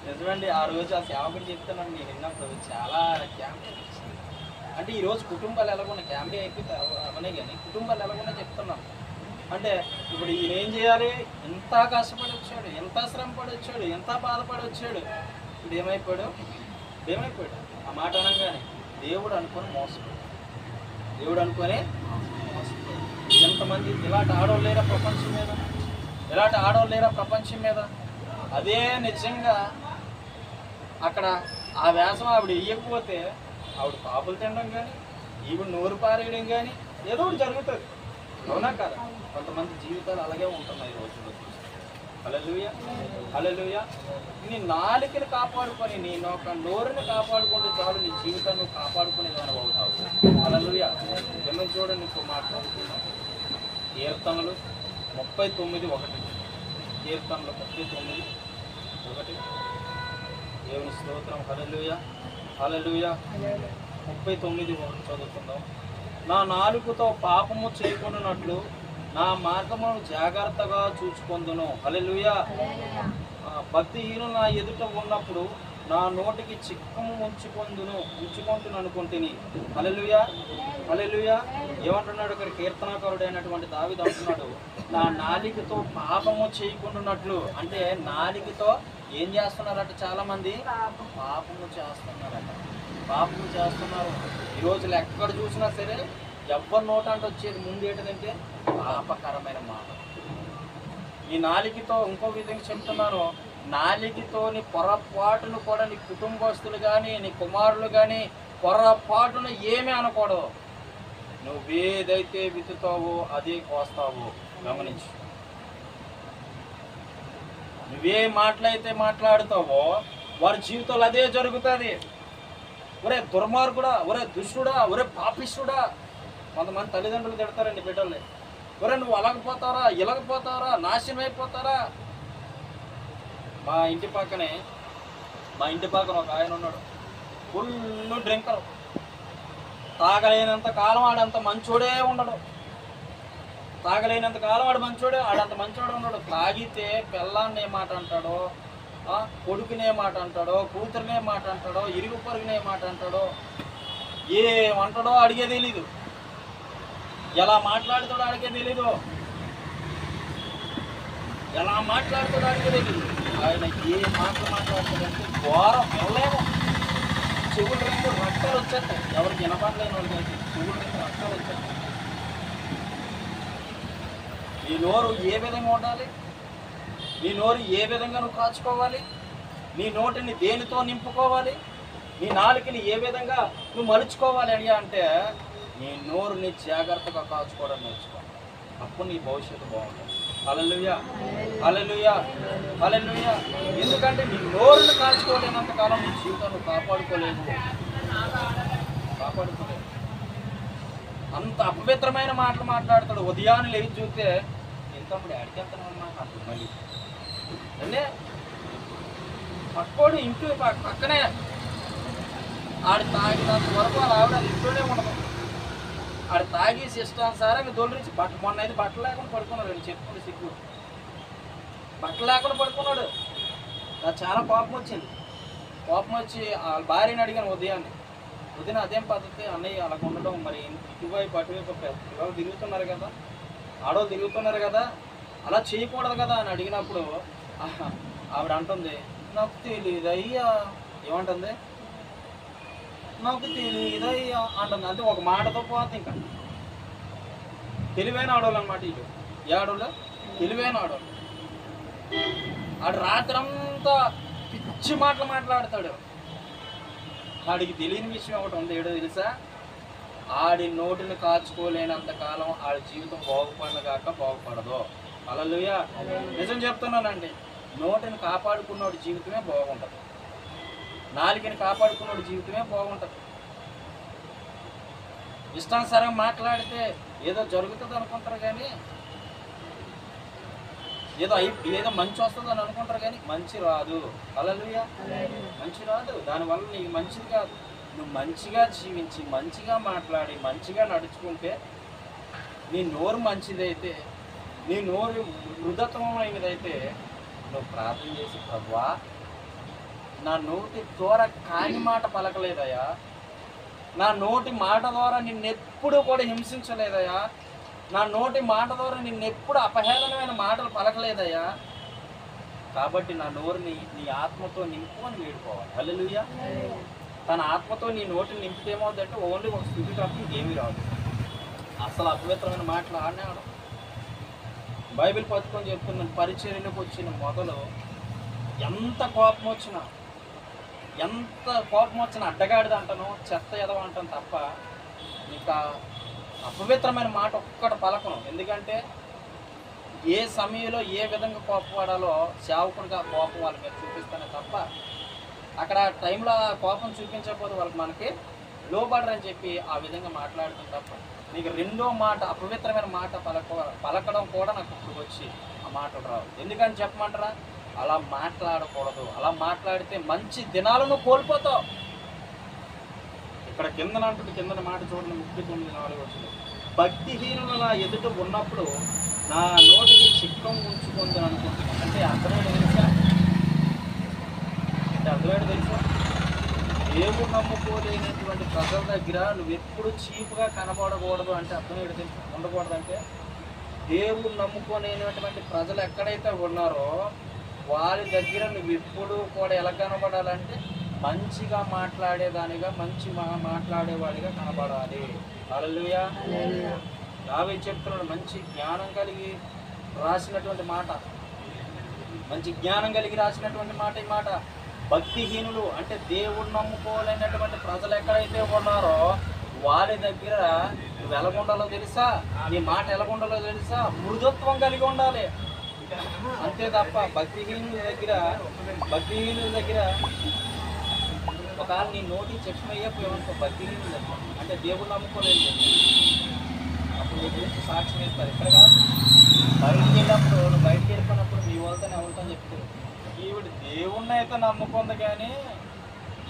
నిజమండి ఆ రోజు ఆ సేవకుడు చెప్తున్నాను నేను విన్నప్పుడు చాలా క్యాంప్ అనిపించింది. అంటే ఈరోజు కుటుంబాలు ఎలాగున్నా క్యామెరీ అయిపోతే అవనే కానీ కుటుంబాలు ఎలాగున్నా చెప్తున్నాం. అంటే ఇప్పుడు ఈయన ఏం చేయాలి, ఎంత కష్టపడి వచ్చాడు, ఎంత శ్రమ పడి వచ్చాడు, ఎంత బాధపడి వచ్చాడు. ఇప్పుడు ఏమైపోయాడు ఆ మాట అనగానే దేవుడు అనుకొని మోసపోయాడు. ఎంతమంది ఇలాంటి ఆడవాళ్ళు లేరా ప్రపంచం మీద, అదే నిజంగా అక్కడ ఆ వేషం ఆవిడ ఇయ్యకపోతే ఆవిడ పాపులు తినడం కానీ ఈవిడ నోరు పారేయడం కానీ ఏదో ఒకటి జరుగుతుంది, అవునా కదా. కొంతమంది జీవితాలు అలాగే ఉంటున్నాయి ఈ రోజుల్లో. హల్లెలూయా. నీ నాలుకని కాపాడుకొని నీ నోరుని కాపాడుకుంటే చాలు, నీ జీవితాన్ని నువ్వు కాపాడుకునేదాన్ని అవుతావు. హల్లెలూయా. ఏమని చూడండి, ఇంకో మాట్లాడుతున్నాం. కీర్తనలు 39:1. కీర్తనలు 39:1. దేవుని స్తోత్రం. హల్లెలూయా. 39:1 చదువుకుందాం. నా నాలుకతో పాపము చేయకుండానట్లు నా మార్గమును జాగ్రత్తగా చూచుకొందును. హల్లెలూయా. భక్తిహీనులు నా ఎదుట ఉన్నప్పుడు నా నోటికి చిక్కము ఉంచుకుంటును అనుకుంటుని. హల్లెలూయా. ఏమంటున్నాడు ఇక్కడ కీర్తనాకారుడు అయినటువంటి దావీదు అంటున్నాడు, నా నాలికతో పాపము చేయకుండానట్లు. అంటే నాలికతో ఏం చేస్తున్నారట, చాలా మంది పాపము చేస్తున్నారు. ఈ రోజులు ఎక్కడ చూసినా సరే ఎవ్వరి నోట అంటే వచ్చేది ముందు ఏంటంటే పాపకరమైన మాట. ఈ నాలికతో ఇంకో విధంగా చెప్తున్నాను, నాలికతోని పొరపాటును కూడా నీ కుటుంబస్తులు కానీ నీ కుమారులు కానీ పొరపాటును ఏమీ అనకూడదు. నువ్వేదైతే విత్తుతావో అదే కోస్తావు. గమనించు, నువ్వే మాటలైతే మాట్లాడుతావో వారి జీవితంలో అదే జరుగుతుంది. ఒరే దుర్మార్గుడా, ఒరే దుష్టుడా, ఒరే పాపిష్టుడా. కొంతమంది తల్లిదండ్రులు తిడతారండి బిడ్డల్ని, ఒరే నువ్వు అలాగపోతారా, ఇలాగపోతారా, నాశనం అయిపోతారా. మా ఇంటి పక్కన ఒక ఆయన ఉన్నాడు, ఫుల్ డ్రింకర్. తాగలేనంత కాలం ఆడంత మంచోడే ఉండడు. ఆడంత మంచోడే ఉండడు. తాగితే పిల్లాన్ని ఏ మాట అంటాడో, కొడుకునే మాట అంటాడో, కూతురునే మాట అంటాడో, ఇరుగు పొరుగునే మాట అంటాడో, ఏమంటాడో అడిగే తెలీదు. ఎలా మాట్లాడుతాడో అడిగే తెలీదు. ఆయన ఏ మాటలు మాట్లాడతాడంటే ఘోరం వెళ్ళలేము. చెవులు రెండు రక్తాలు వచ్చేస్తాయి. ఎవరికి వినపడలేని వాళ్ళకి అయితే చెవులు రెండు రక్తాలు వచ్చేస్తాయి. నీ నోరు ఏ విధంగా ఉండాలి? నీ నోరు ఏ విధంగా నువ్వు కాచుకోవాలి? నీ నోటిని దేనితో నింపుకోవాలి? నీ నాలుకని ఏ విధంగా నువ్వు మలుచుకోవాలి అని అంటే నీ నోరుని జాగ్రత్తగా కాచుకోవడం నేర్చుకో. అప్పుడు నీ భవిష్యత్తు బాగుంటుంది. హల్లెలూయా, హల్లెలూయా, హల్లెలూయా. ఎందుకంటే నీ నోరుని కాచుకోలేనంత కాలం నీ జీవితాన్ని కాపాడుకోలేదు. అంత అపవిత్రమైన మాటలు మాట్లాడతాడు. ఉదయాన్నే లేచి చూస్తే ఎంతప్పుడు అడిగేస్తానమ్మా అప్పుడు మళ్ళీ అంటే పక్కోడు ఇంటి పక్కనే ఆడు తాగినంత వరకు వాళ్ళ ఆవిడ ఇంట్లోనే ఉండదు. ఆడు తాగి ఇష్టానుసారంగా దొలిరించి మొన్న అయితే బట్టలు లేకుండా పడుకున్నాడు. నేను చెప్పుకుంటే సిగ్గు బట్టలు లేకుండా పడుకున్నాడు. నాకు చాలా కోపం వచ్చింది. కోపం వచ్చి వాళ్ళ భార్యని అడిగాను ఉదయాన్నే, వదిన అదేం పద్ధతి అన్నయ్య అలా ఉండడం, మరి ఇటువైపు అటువైపు పిల్లలు తిరుగుతున్నారు కదా, ఆడవాళ్ళు తిరుగుతున్నారు కదా, అలా చేయకూడదు కదా అని అడిగినప్పుడు ఆవిడ అంటుంది నాకు తెలియదయ్యా. ఏమంటుంది? నాకు తెలియదయ్యా అంటుంది. అంటే ఒక మాటతో పోతే ఇంకా తెలివైన ఆడవాళ్ళు అనమాట. ఇటు ఏ ఆడవాళ్ళు? తెలివైన ఆడవాళ్ళు. ఆడు రాత్రంతా పిచ్చి మాటలు మాట్లాడతాడు. ఆడికి తెలియని విషయం ఒకటి ఉంది. ఏడో తెలుసా? ఆడి నోటిని కాచుకోలేనంత కాలం ఆడి జీవితం బాగుపడగాక బాగుపడదు. హల్లెలూయా. నిజం చెప్తున్నానండి, నోటిని కాపాడుకున్నోడి జీవితమే బాగుంటుంది. నాలుకని కాపాడుకున్నోడి జీవితమే బాగుంటుంది. ఇష్టానుసారం మాట్లాడితే ఏదో జరుగుతుంది అనుకుంటారు కానీ ఏదో మంచి వస్తుంది అని అనుకుంటారు కానీ మంచి రాదు. హల్లెలూయా. మంచి రాదు. దానివల్ల నీకు మంచిది కాదు. నువ్వు మంచిగా జీవించి మంచిగా మాట్లాడి మంచిగా నడుచుకుంటే నీ నోరు మంచిదైతే, నీ నోరు మృదత్వమైనదైతే నువ్వు ప్రార్థన చేసి ప్రభువా నా నోటి ద్వారా కాని మాట పలకలేదయా, నా నోటి మాట ద్వారా నిన్నెప్పుడు కూడా హింసించలేదయా, నా నోటి మాట ద్వారా నిన్నెప్పుడు అపహేళనమైన మాటలు పలకలేదయ్యా, కాబట్టి నా నోరుని నీ ఆత్మతో నింపు అని వేడుకోవాలి. హల్లెలూయా. తన ఆత్మతో నీ నోటిని నింపితే ఏమవుతుందంటే ఓన్లీ ఒక స్థితి తప్ప ఇంకేమీ రాదు. అసలు అపవిత్రమైన మాటలు ఆడనే ఆడ. బైబిల్ పట్టుకొని చెప్తున్నాను, పరిచర్యలకు వచ్చిన మొదలు ఎంత కోపం వచ్చినా అడ్డగాడిది అంటాను, చెత్త ఎదవ అంటాను తప్ప ఇంకా అపవిత్రమైన మాట ఒక్కటి పలకను. ఎందుకంటే ఏ సమయంలో ఏ విధంగా కోపపడాలో సేవకుడిగా కోపం వాళ్ళ మీద చూపిస్తానే తప్ప అక్కడ టైంలో కోపం చూపించకపోతే వాళ్ళకి మనకి లోబడరని చెప్పి ఆ విధంగా మాట్లాడుతుంది తప్ప మీకు రెండో మాట అపవిత్రమైన మాట పలకడం కూడా నాకు ఇప్పుడు వచ్చి ఆ మాటలు రావు. ఎందుకని చెప్పమంటారా? అలా మాట్లాడకూడదు. అలా మాట్లాడితే మంచి దినాలను కోల్పోతావు. ఇక్కడ కిందన మాట చూడండి, 39:4 వచ్చింది. భక్తిహీనులు నా ఎదుట ఉన్నప్పుడు నా నోటికి చిక్కం ఉంచుకుందని అనుకుంటున్నాను. అంటే అర్థమేంటి తెలుసా? దేవుడు నమ్ముకోలేనటువంటి ప్రజల దగ్గర నువ్వు ఎప్పుడు చీపుగా కనబడకూడదు. అంటే అర్థమేంటి తెలుసా? ఉండకూడదు అంటే దేవుడు నమ్ముకోలేనటువంటి ప్రజలు ఎక్కడైతే ఉన్నారో వారి దగ్గర నువ్వు ఎప్పుడు కూడా ఎలా కనబడాలంటే మంచిగా మాట్లాడేదానిగా, మాట్లాడేవాడిగా కనబడాలి. హల్లెలూయా. దావీదు చెప్తున్నాడు, మంచి జ్ఞానం కలిగి రాసినటువంటి మాట, ఈ మాట. భక్తిహీనులు అంటే దేవుడు నమ్ముకోలేనటువంటి ప్రజలు ఎక్కడైతే ఉన్నారో వారి దగ్గర నువ్వు ఎలాగుండాలో తెలుసా? నీ మాట ఎలాగుండాలో తెలుసా? మృదుత్వం కలిగి ఉండాలి. అంతే తప్ప భక్తిహీనుల దగ్గర ఒకవేళ నీ నోటి చెప్పుమయ్యపోయేవనుకో భక్తిహీనుల దగ్గర అంటే దేవుడు నమ్ముకోలేదు, అప్పుడు నీ గురించి సాక్ష్యం ఇస్తారు. ఇక్కడ కాదు, బయటికి వెళ్ళినప్పుడు మీ వాళ్ళతో ఎవరితో చెప్తారు, ఈవిడ దేవుణ్ణి అయితే నమ్ముకుంది కానీ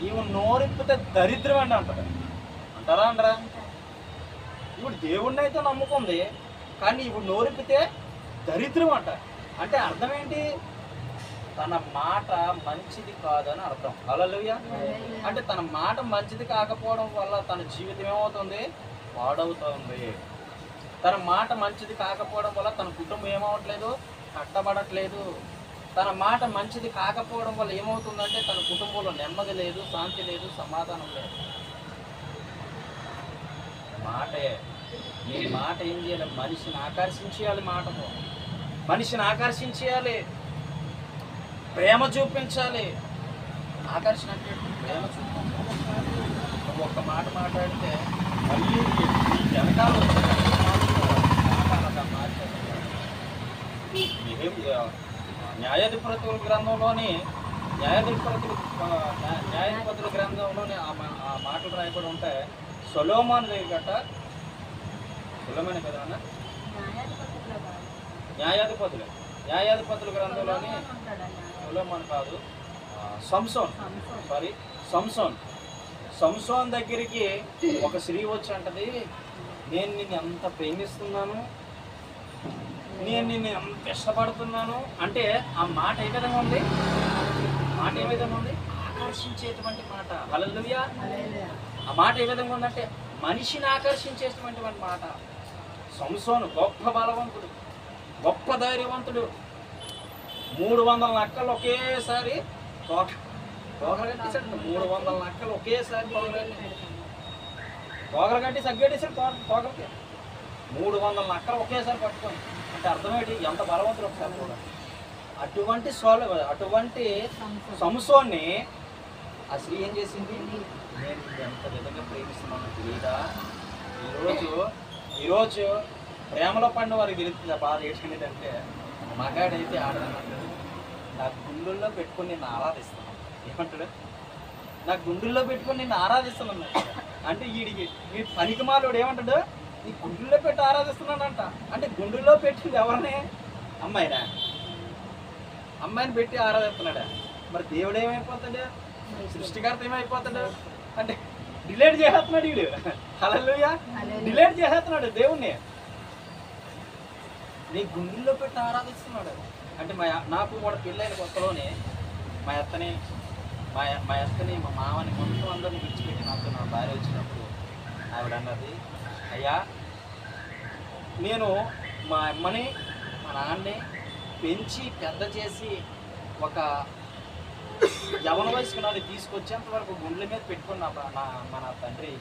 ఈవిడ నోరిప్పితే దరిద్రం అండి అంటారా అంటారా? ఈవిడ దేవుణ్ణి అయితే నమ్ముకుంది కానీ ఈవిడ నోరిప్పితే దరిద్రం అంటే అర్థం ఏంటి? తన మాట మంచిది కాదని అర్థం. హల్లెలూయా. అంటే తన మాట మంచిది కాకపోవడం వల్ల తన జీవితం ఏమవుతుంది? పాడవుతుంది. తన మాట మంచిది కాకపోవడం వల్ల తన కుటుంబం ఏమవట్లేదు? కట్టబడట్లేదు. తన మాట మంచిది కాకపోవడం వల్ల ఏమవుతుందంటే తన కుటుంబంలో నెమ్మది లేదు, శాంతి లేదు, సమాధానం లేదు. మాటే నీ మాట ఏం చేయాలి? మనిషిని ఆకర్షించేయాలి. మాటతో మనిషిని ఆకర్షించేయాలి, ప్రేమ చూపించాలి. ఆకర్షణ అంటే ప్రేమ చూపించాలి. నువ్వు ఒక్క మాట మాట్లాడితే మళ్ళీ వెనకాల న్యాయాధిపతుల గ్రంథంలోని న్యాయాధిపతుల గ్రంథంలోని ఆ మాటలు రాయబడి ఉంటాయి. సొలొమోను దగ్గర సొలొమోనే కదా అన్న, న్యాయాధిపతుల గ్రంథంలోని సొలొమోను కాదు, సంసోన్ దగ్గరికి ఒక స్త్రీ వచ్చి అంటది, నేను నిన్ను ఎంత ప్రేమిస్తున్నాను, నేను నిన్ను ఎంత ఇష్టపడుతున్నాను అంటే ఆ మాట ఏ విధంగా ఉంది? మాట ఏ విధంగా ఉంది? ఆకర్షించేటువంటి మాట. హల్లెలూయా. ఆ మాట ఏ విధంగా ఉందంటే మనిషిని ఆకర్షించేటువంటి మాట. సంసోను గొప్ప బలవంతుడు, గొప్ప ధైర్యవంతుడు. 300 నక్కలు ఒకేసారి తోకలు కట్టేసాడు. 300 నక్కలు ఒకేసారి తోకలు కట్టి సగ్గేటేసాడు తోకలకి. 300 నక్కలు ఒకేసారి పట్టుకొని అంటే అర్థమేంటి? ఎంత బలవంతుడు ఒకసారి కూడా. అటువంటి సంసోన్ని ఆ స్త్రీ ఏం చేసింది? నేను ఎంత విధంగా ప్రేమిస్తున్నాను తెలియదా? ఈరోజు ప్రేమలో పడిన వారికి తెలుస్తుంది ఆ బాధ ఏంటంటే, మగాడైతే ఆడదన్నాడు, నా గుండెల్లో పెట్టుకొని నిన్ను ఆరాధిస్తున్నాను. ఏమంటాడు? నా గుండెల్లో పెట్టుకొని నిన్ను ఆరాధిస్తున్నాను అంటే ఈ పనికిమాలోడు ఏమంటాడు? నీ గుండెల్లో పెట్టి ఆరాధిస్తున్నానంట. అంటే గుండెల్లో పెట్టింది ఎవరిని? అమ్మాయిని పెట్టి ఆరాధిస్తున్నాడా? మరి దేవుడు ఏమైపోతాడు? సృష్టికర్త ఏమైపోతాడు? అంటే డిలేట్ చేసేస్తున్నాడు వీడు. హల్లెలూయా. డిలేట్ చేసేస్తున్నాడు దేవుణ్ణి. నీ గుండెల్లో పెట్టి ఆరాధిస్తున్నాడు అంటే నాకు కూడా పెళ్ళైన కొత్తలోనే మా అత్తని మా మామని మొత్తం అందరిని విడిచిపెట్టి నాతో నా భార్య వచ్చినప్పుడు ఆవిడ అన్నది, అయ్యా నేను మా అమ్మని మా నాన్నని పెంచి పెద్ద చేసి ఒక యవన వయసుకు నాది తీసుకొచ్చేంత వరకు గుండెల మీద పెట్టుకొని మన తండ్రి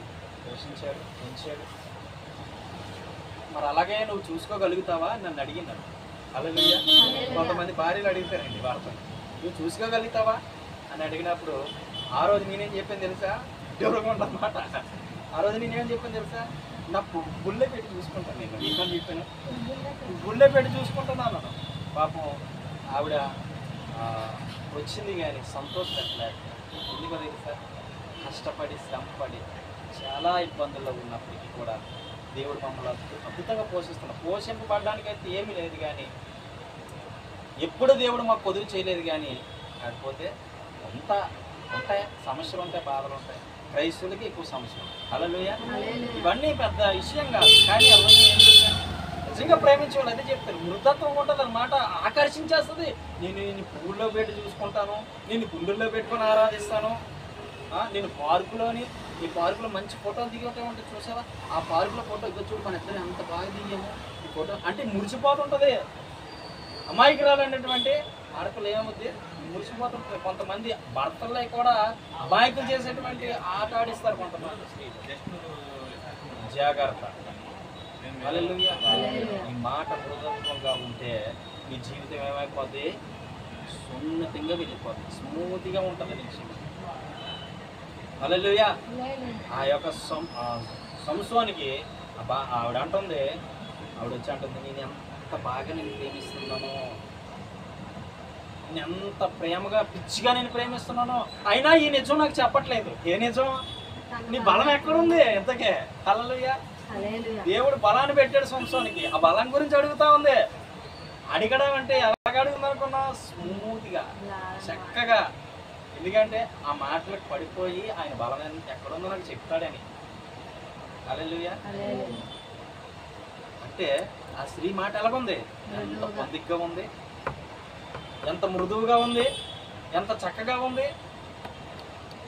పోషించాడు, పెంచాడు. మరి అలాగే నువ్వు చూసుకోగలుగుతావా నన్ను అడిగినాడు. అలాగే కొంతమంది భార్యలు అడుగుతారండి వారితో, నువ్వు చూసుకోగలుగుతావా అని అడిగినప్పుడు ఆ రోజు నేనేం చెప్పాను తెలుసా? దేవుడుగా అన్నమాట. ఆ రోజు నేనేం చెప్పాను తెలుసా? నా గుళ్ళే పెట్టి చూసుకుంటాను. నేను ఏమని చెప్పాను? గుళ్ళే పెట్టి చూసుకుంటున్నాను. పాపం ఆవిడ వచ్చింది కానీ సంతోషపెట్టలేక. ఎందుకో తెలుసా? కష్టపడి శ్రమపడి చాలా ఇబ్బందుల్లో ఉన్నప్పటికీ కూడా దేవుడు మమ్మల్ని అద్భుతంగా పోషిస్తున్నాడు. పోషింపబడడానికైతే ఏమీ లేదు కానీ ఎప్పుడు దేవుడు మాకు పొదుపు చేయలేదు. కానీ కాకపోతే అంతా ఉంటాయి, సమస్యలు ఉంటాయి, బాధలు ఉంటాయి. క్రైస్తవులకి ఎక్కువ సమస్యలు. హల్లెలూయా. ఇవన్నీ పెద్ద విషయం కాదు. కానీ అవన్నీ ఏం చేస్తాను? నిజంగా ప్రేమించే వాళ్ళు అదే చెప్తారు. మృతత్వం ఉంటుంది అన్నమాట, ఆకర్షించేస్తుంది. నేను నిన్ను పువ్వుల్లో పెట్టి చూసుకుంటాను, నిన్ను గుండెల్లో పెట్టుకొని ఆరాధిస్తాను. నేను ఈ పార్కులో మంచి ఫోటోలు దిగటం ఉంటుంది చూసావా? ఆ పార్కులో ఫోటో ఇక చూడు, మన ఇద్దరు అంత బాగా దిగాము ఈ ఫోటో అంటే మురిసిపోతుంటుంది. అమాయకురాలు అనేటువంటి ఆడపిల్ల ఏమవుద్ది? మురిసిపోతుంటుంది. కొంతమంది భర్తల్లో కూడా అమాయకులు చేసేటువంటి ఆట ఆడిస్తారు కొంతమంది స్త్రీలు. జాగ్రత్త. హల్లెలూయా. ఈ మాట మృదుత్వంగా ఉంటే నీ జీవితం ఏమైపోద్ది? సున్నితంగా వెళ్ళిపోద్ది, స్మూత్గా ఉంటుంది నీ జీవితం. హల్లెలూయా. ఆ యొక్క సంసోనికి ఆవిడ అంటుంది, ఆవిడ వచ్చి అంటుంది, నేను ఎంత బాగా నేను ప్రేమిస్తున్నాను, నేను ఎంత ప్రేమగా పిచ్చిగా నేను ప్రేమిస్తున్నాను, అయినా ఈ నిజం నాకు చెప్పట్లేదు. ఏ నిజం? నీ బలం ఎక్కడుంది ఇంతకే? హల్లెలూయా. దేవుడు బలాన్ని పెట్టాడు సంసోనికి, ఆ బలం గురించి అడుగుతా ఉంది. అడగడం అంటే ఎలాగ అడుగుందనుకున్నా? స్మూత్గా, చక్కగా. ఎందుకంటే ఆ మాటలకు పడిపోయి ఆయన బలం ఎక్కడుందో నాకు చెప్తాడని. హల్లెలూయా. అంటే ఆ స్త్రీ మాట ఎలాగుంది? ఎంత పొందిగ్గా ఉంది, ఎంత మృదువుగా ఉంది, ఎంత చక్కగా ఉంది.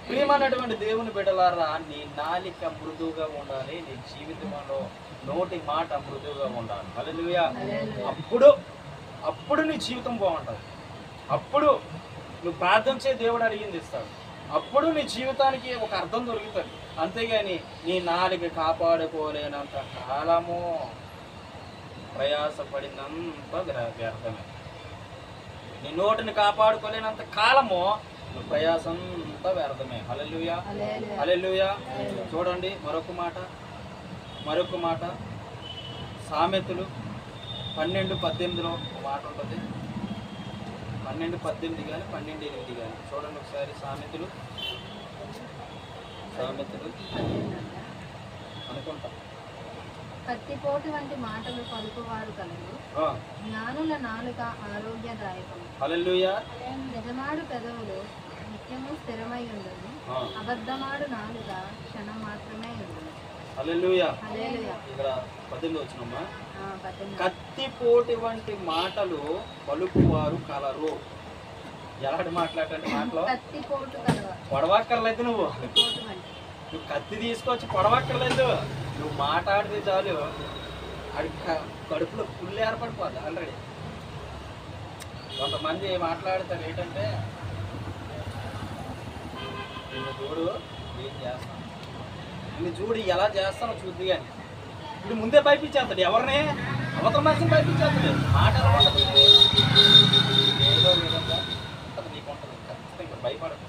ప్రియమైనటువంటి దేవుని బిడ్డలారా, నీ నాలిక మృదువుగా ఉండాలి, నీ జీవితంలో నోటి మాట మృదువుగా ఉండాలి. హల్లెలూయా. అప్పుడు నీ జీవితం బాగుంటుంది. అప్పుడు నువ్వు ప్రార్థన చేయి, దేవుడు అడిగింది ఇస్తాడు. అప్పుడు నీ జీవితానికి ఒక అర్థం దొరుకుతుంది. అంతేగాని నీ నాలుక కాపాడుకోలేనంత కాలము ప్రయాసపడినంత వ్యర్థమే. నీ నోటిని కాపాడుకోలేనంత కాలము నువ్వు ప్రయాసంతా వ్యర్థమే. హల్లెలూయా, హల్లెలూయా. చూడండి మరొక మాట, సామెతలు 12:18 మాట ఉంటుంది. 12:18 కానీ 12:8 కానీ చూడండి ఒకసారి. సామెతలు అనుకుంటా. కత్తిపోటు వంటి మాటలు పలుకువారు కలరు, జ్ఞానుల నాలుక ఆరోగ్యదాయకము. హల్లెలూయా. నిజమాడు పెదవులు నిత్యము స్థిరమై ఉండదు, అబద్ధమాడు నాలుక క్షణం మాత్రమే ఉండదు. హల్లెలూయా. హల్లెలూయా. ఇక్కడ 18 వచ్చినమ్మా. కత్తిపోటు వంటి మాటలు పలుకువారు కలరు. ఎలాంటి మాట్లాడండి మాటలో? కత్తిపోటు కలవ. పొడవక్కర్లేదు, నువ్వు కత్తి తీసుకొచ్చి పొడవక్కర్లేదు. నువ్వు మాట్లాడితే చాలు అది కడుపులో పుల్లు ఏర్పడిపోద్ది ఆల్రెడీ. కొంతమంది మాట్లాడతారు ఏంటంటే, నిన్ను చూడు ఏం చేస్తాను, నిన్ను చూడు ఎలా చేస్తానో చూద్ది. కానీ ఇప్పుడు ముందే భయపించేస్తాడు ఎవరిని, అవతల మనిషిని భయపించేస్తాడు. మాట ఎలా ఉంటుంది, ఏదో విధంగా ఉంటుంది, నీకు ఉంటుంది. ఖచ్చితంగా భయపడదు,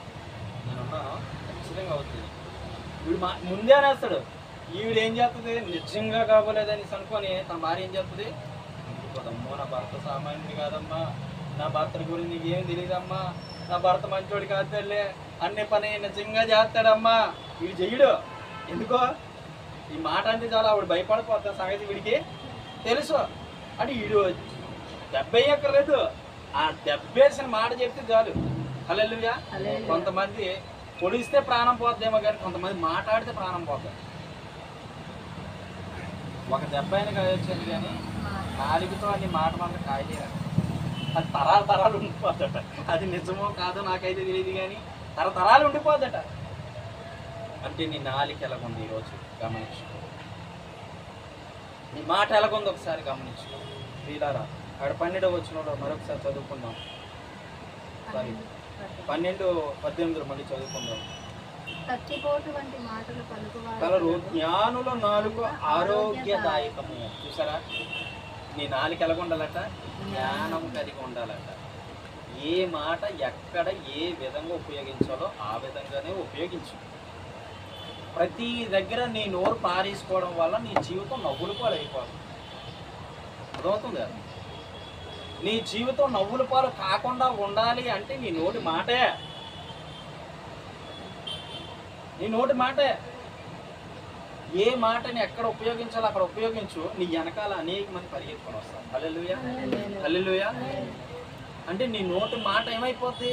నేనున్నాను, ఖచ్చితంగా అవుతుంది. వీడు ముందే అనేస్తాడు. ఈవిడ ఏం చేస్తుంది, నిజంగా కాబోలేదని అనుకొని తన భార్య ఏం చేస్తుంది, అమ్మో నా భర్త సామాన్యుడు కాదమ్మా, నా భర్త గురించి నీకేం తెలియదమ్మా, నా భర్త మంచోడు కాదు తల్లే, అన్ని పని నిజంగా చేస్తాడమ్మా. వీడు చెయ్యడు. ఎందుకో ఈ మాట అంటే చాలా ఆవిడ భయపడిపోతున్న సంగతి వీడికి తెలుసు. అంటే వీడు దెబ్బేయక్కర్లేదు, ఆ దెబ్బేసిన మాట చెప్తే చాలు. హల్లెలూయా. కొంతమంది పొడిస్తే ప్రాణం పోద్దేమో కానీ కొంతమంది మాట్లాడితే ప్రాణం పోతుంది. ఒక దెబ్బ అయినా కాయొచ్చేది కానీ నాలుగుతో అన్ని మాట మాత్రం కాయలేరు. అది తరాలు ఉండిపోద్దట. అది నిజమో కాదో నాకైతే తెలియదు కానీ తరతరాలు ఉండిపోద్దట. అంటే నీ నాలుక ఎలాగుంది ఈరోజు గమనించు, నీ మాట ఎలాగుంది ఒకసారి గమనించు. వీలారా అక్కడ 12 వచ్చిన మరొకసారి చదువుకుందాం. సారీ 12:18 మళ్ళీ చదువుకుందాం. కత్తిపోటు వంటి మాటలు కలరు, జ్ఞానుల నాలుక ఆరోగ్యదాయకము. చూసారా, నీ నాలుక ఎలాగ ఉండాలట, జ్ఞానం కలిగి ఉండాలట. ఏ మాట ఎక్కడ ఏ విధంగా ఉపయోగించాలో ఆ విధంగానే ఉపయోగించు. ప్రతి దగ్గర నీ నోరు పారేసుకోవడం వల్ల నీ జీవితం నవ్వుల పాలు అయిపోతుంది. అర్థమవుతుంది కదా? నీ జీవితం నవ్వుల పాలు కాకుండా ఉండాలి అంటే నీ నోటి మాటే, నీ నోటి మాటే. ఏ మాటని ఎక్కడ ఉపయోగించాలో అక్కడ ఉపయోగించు. నీ వెనకాల అనేక మంది పరిగెత్తుకొని వస్తారు. హల్లెలూయా, హల్లెలూయా. అంటే నీ నోటి మాట ఏమైపోద్ది,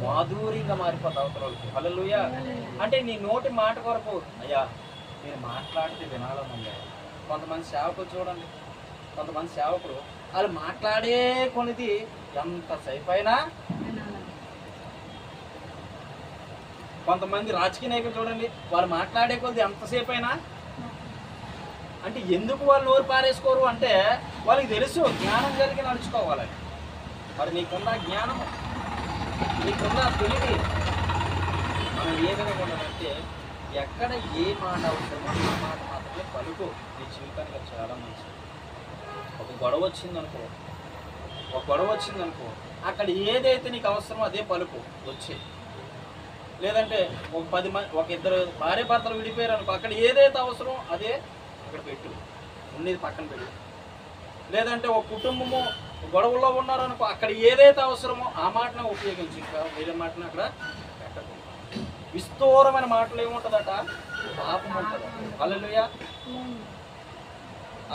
మాధుర్యంగా మారిపోతుంది అవతలకి. హల్లెలూయా. అంటే నీ నోటి మాట కొరకు అయ్యా నేను మాట్లాడితే వినాలని ఉంది. కొంతమంది సేవకులు చూడండి, కొంతమంది సేవకులు వాళ్ళు మాట్లాడే కొనిది ఎంతసేపు అయినా. కొంతమంది రాజకీయ నాయకులు చూడండి, వాళ్ళు మాట్లాడే కొద్ది ఎంతసేపు అయినా. అంటే ఎందుకు వాళ్ళు నోరు పారేసుకోరు అంటే వాళ్ళకి తెలుసు జ్ఞానం కలిగి నడుచుకోవాలని. మరి నీకున్న జ్ఞానము, నీకున్న తెలివి మనం ఏ విధంగా ఉండాలంటే ఎక్కడ ఏ మాట అవసరమో ఆ మాట మాత్రమే పలుకు. నీ జీవితానికి చాలా మంచిది. ఒక గొడవ వచ్చిందనుకో అక్కడ ఏదైతే నీకు అవసరమో అదే పలుకు వచ్చి. లేదంటే ఒక 10 మంది, ఒక ఇద్దరు భార్య భర్తలు విడిపోయారు అనుకో, అక్కడ ఏదైతే అవసరం అదే అక్కడ పెట్టు, ఉండేది పక్కన పెట్టు. లేదంటే ఒక కుటుంబము గొడవల్లో ఉన్నారనుకో, అక్కడ ఏదైతే అవసరమో ఆ మాటను ఉపయోగించు. ఇంకా వేరే మాటను అక్కడ పెట్టకు. విస్తూరమైన మాటలు ఏముంటుందట, పాపం ఉంటుంది. హల్లెలూయా.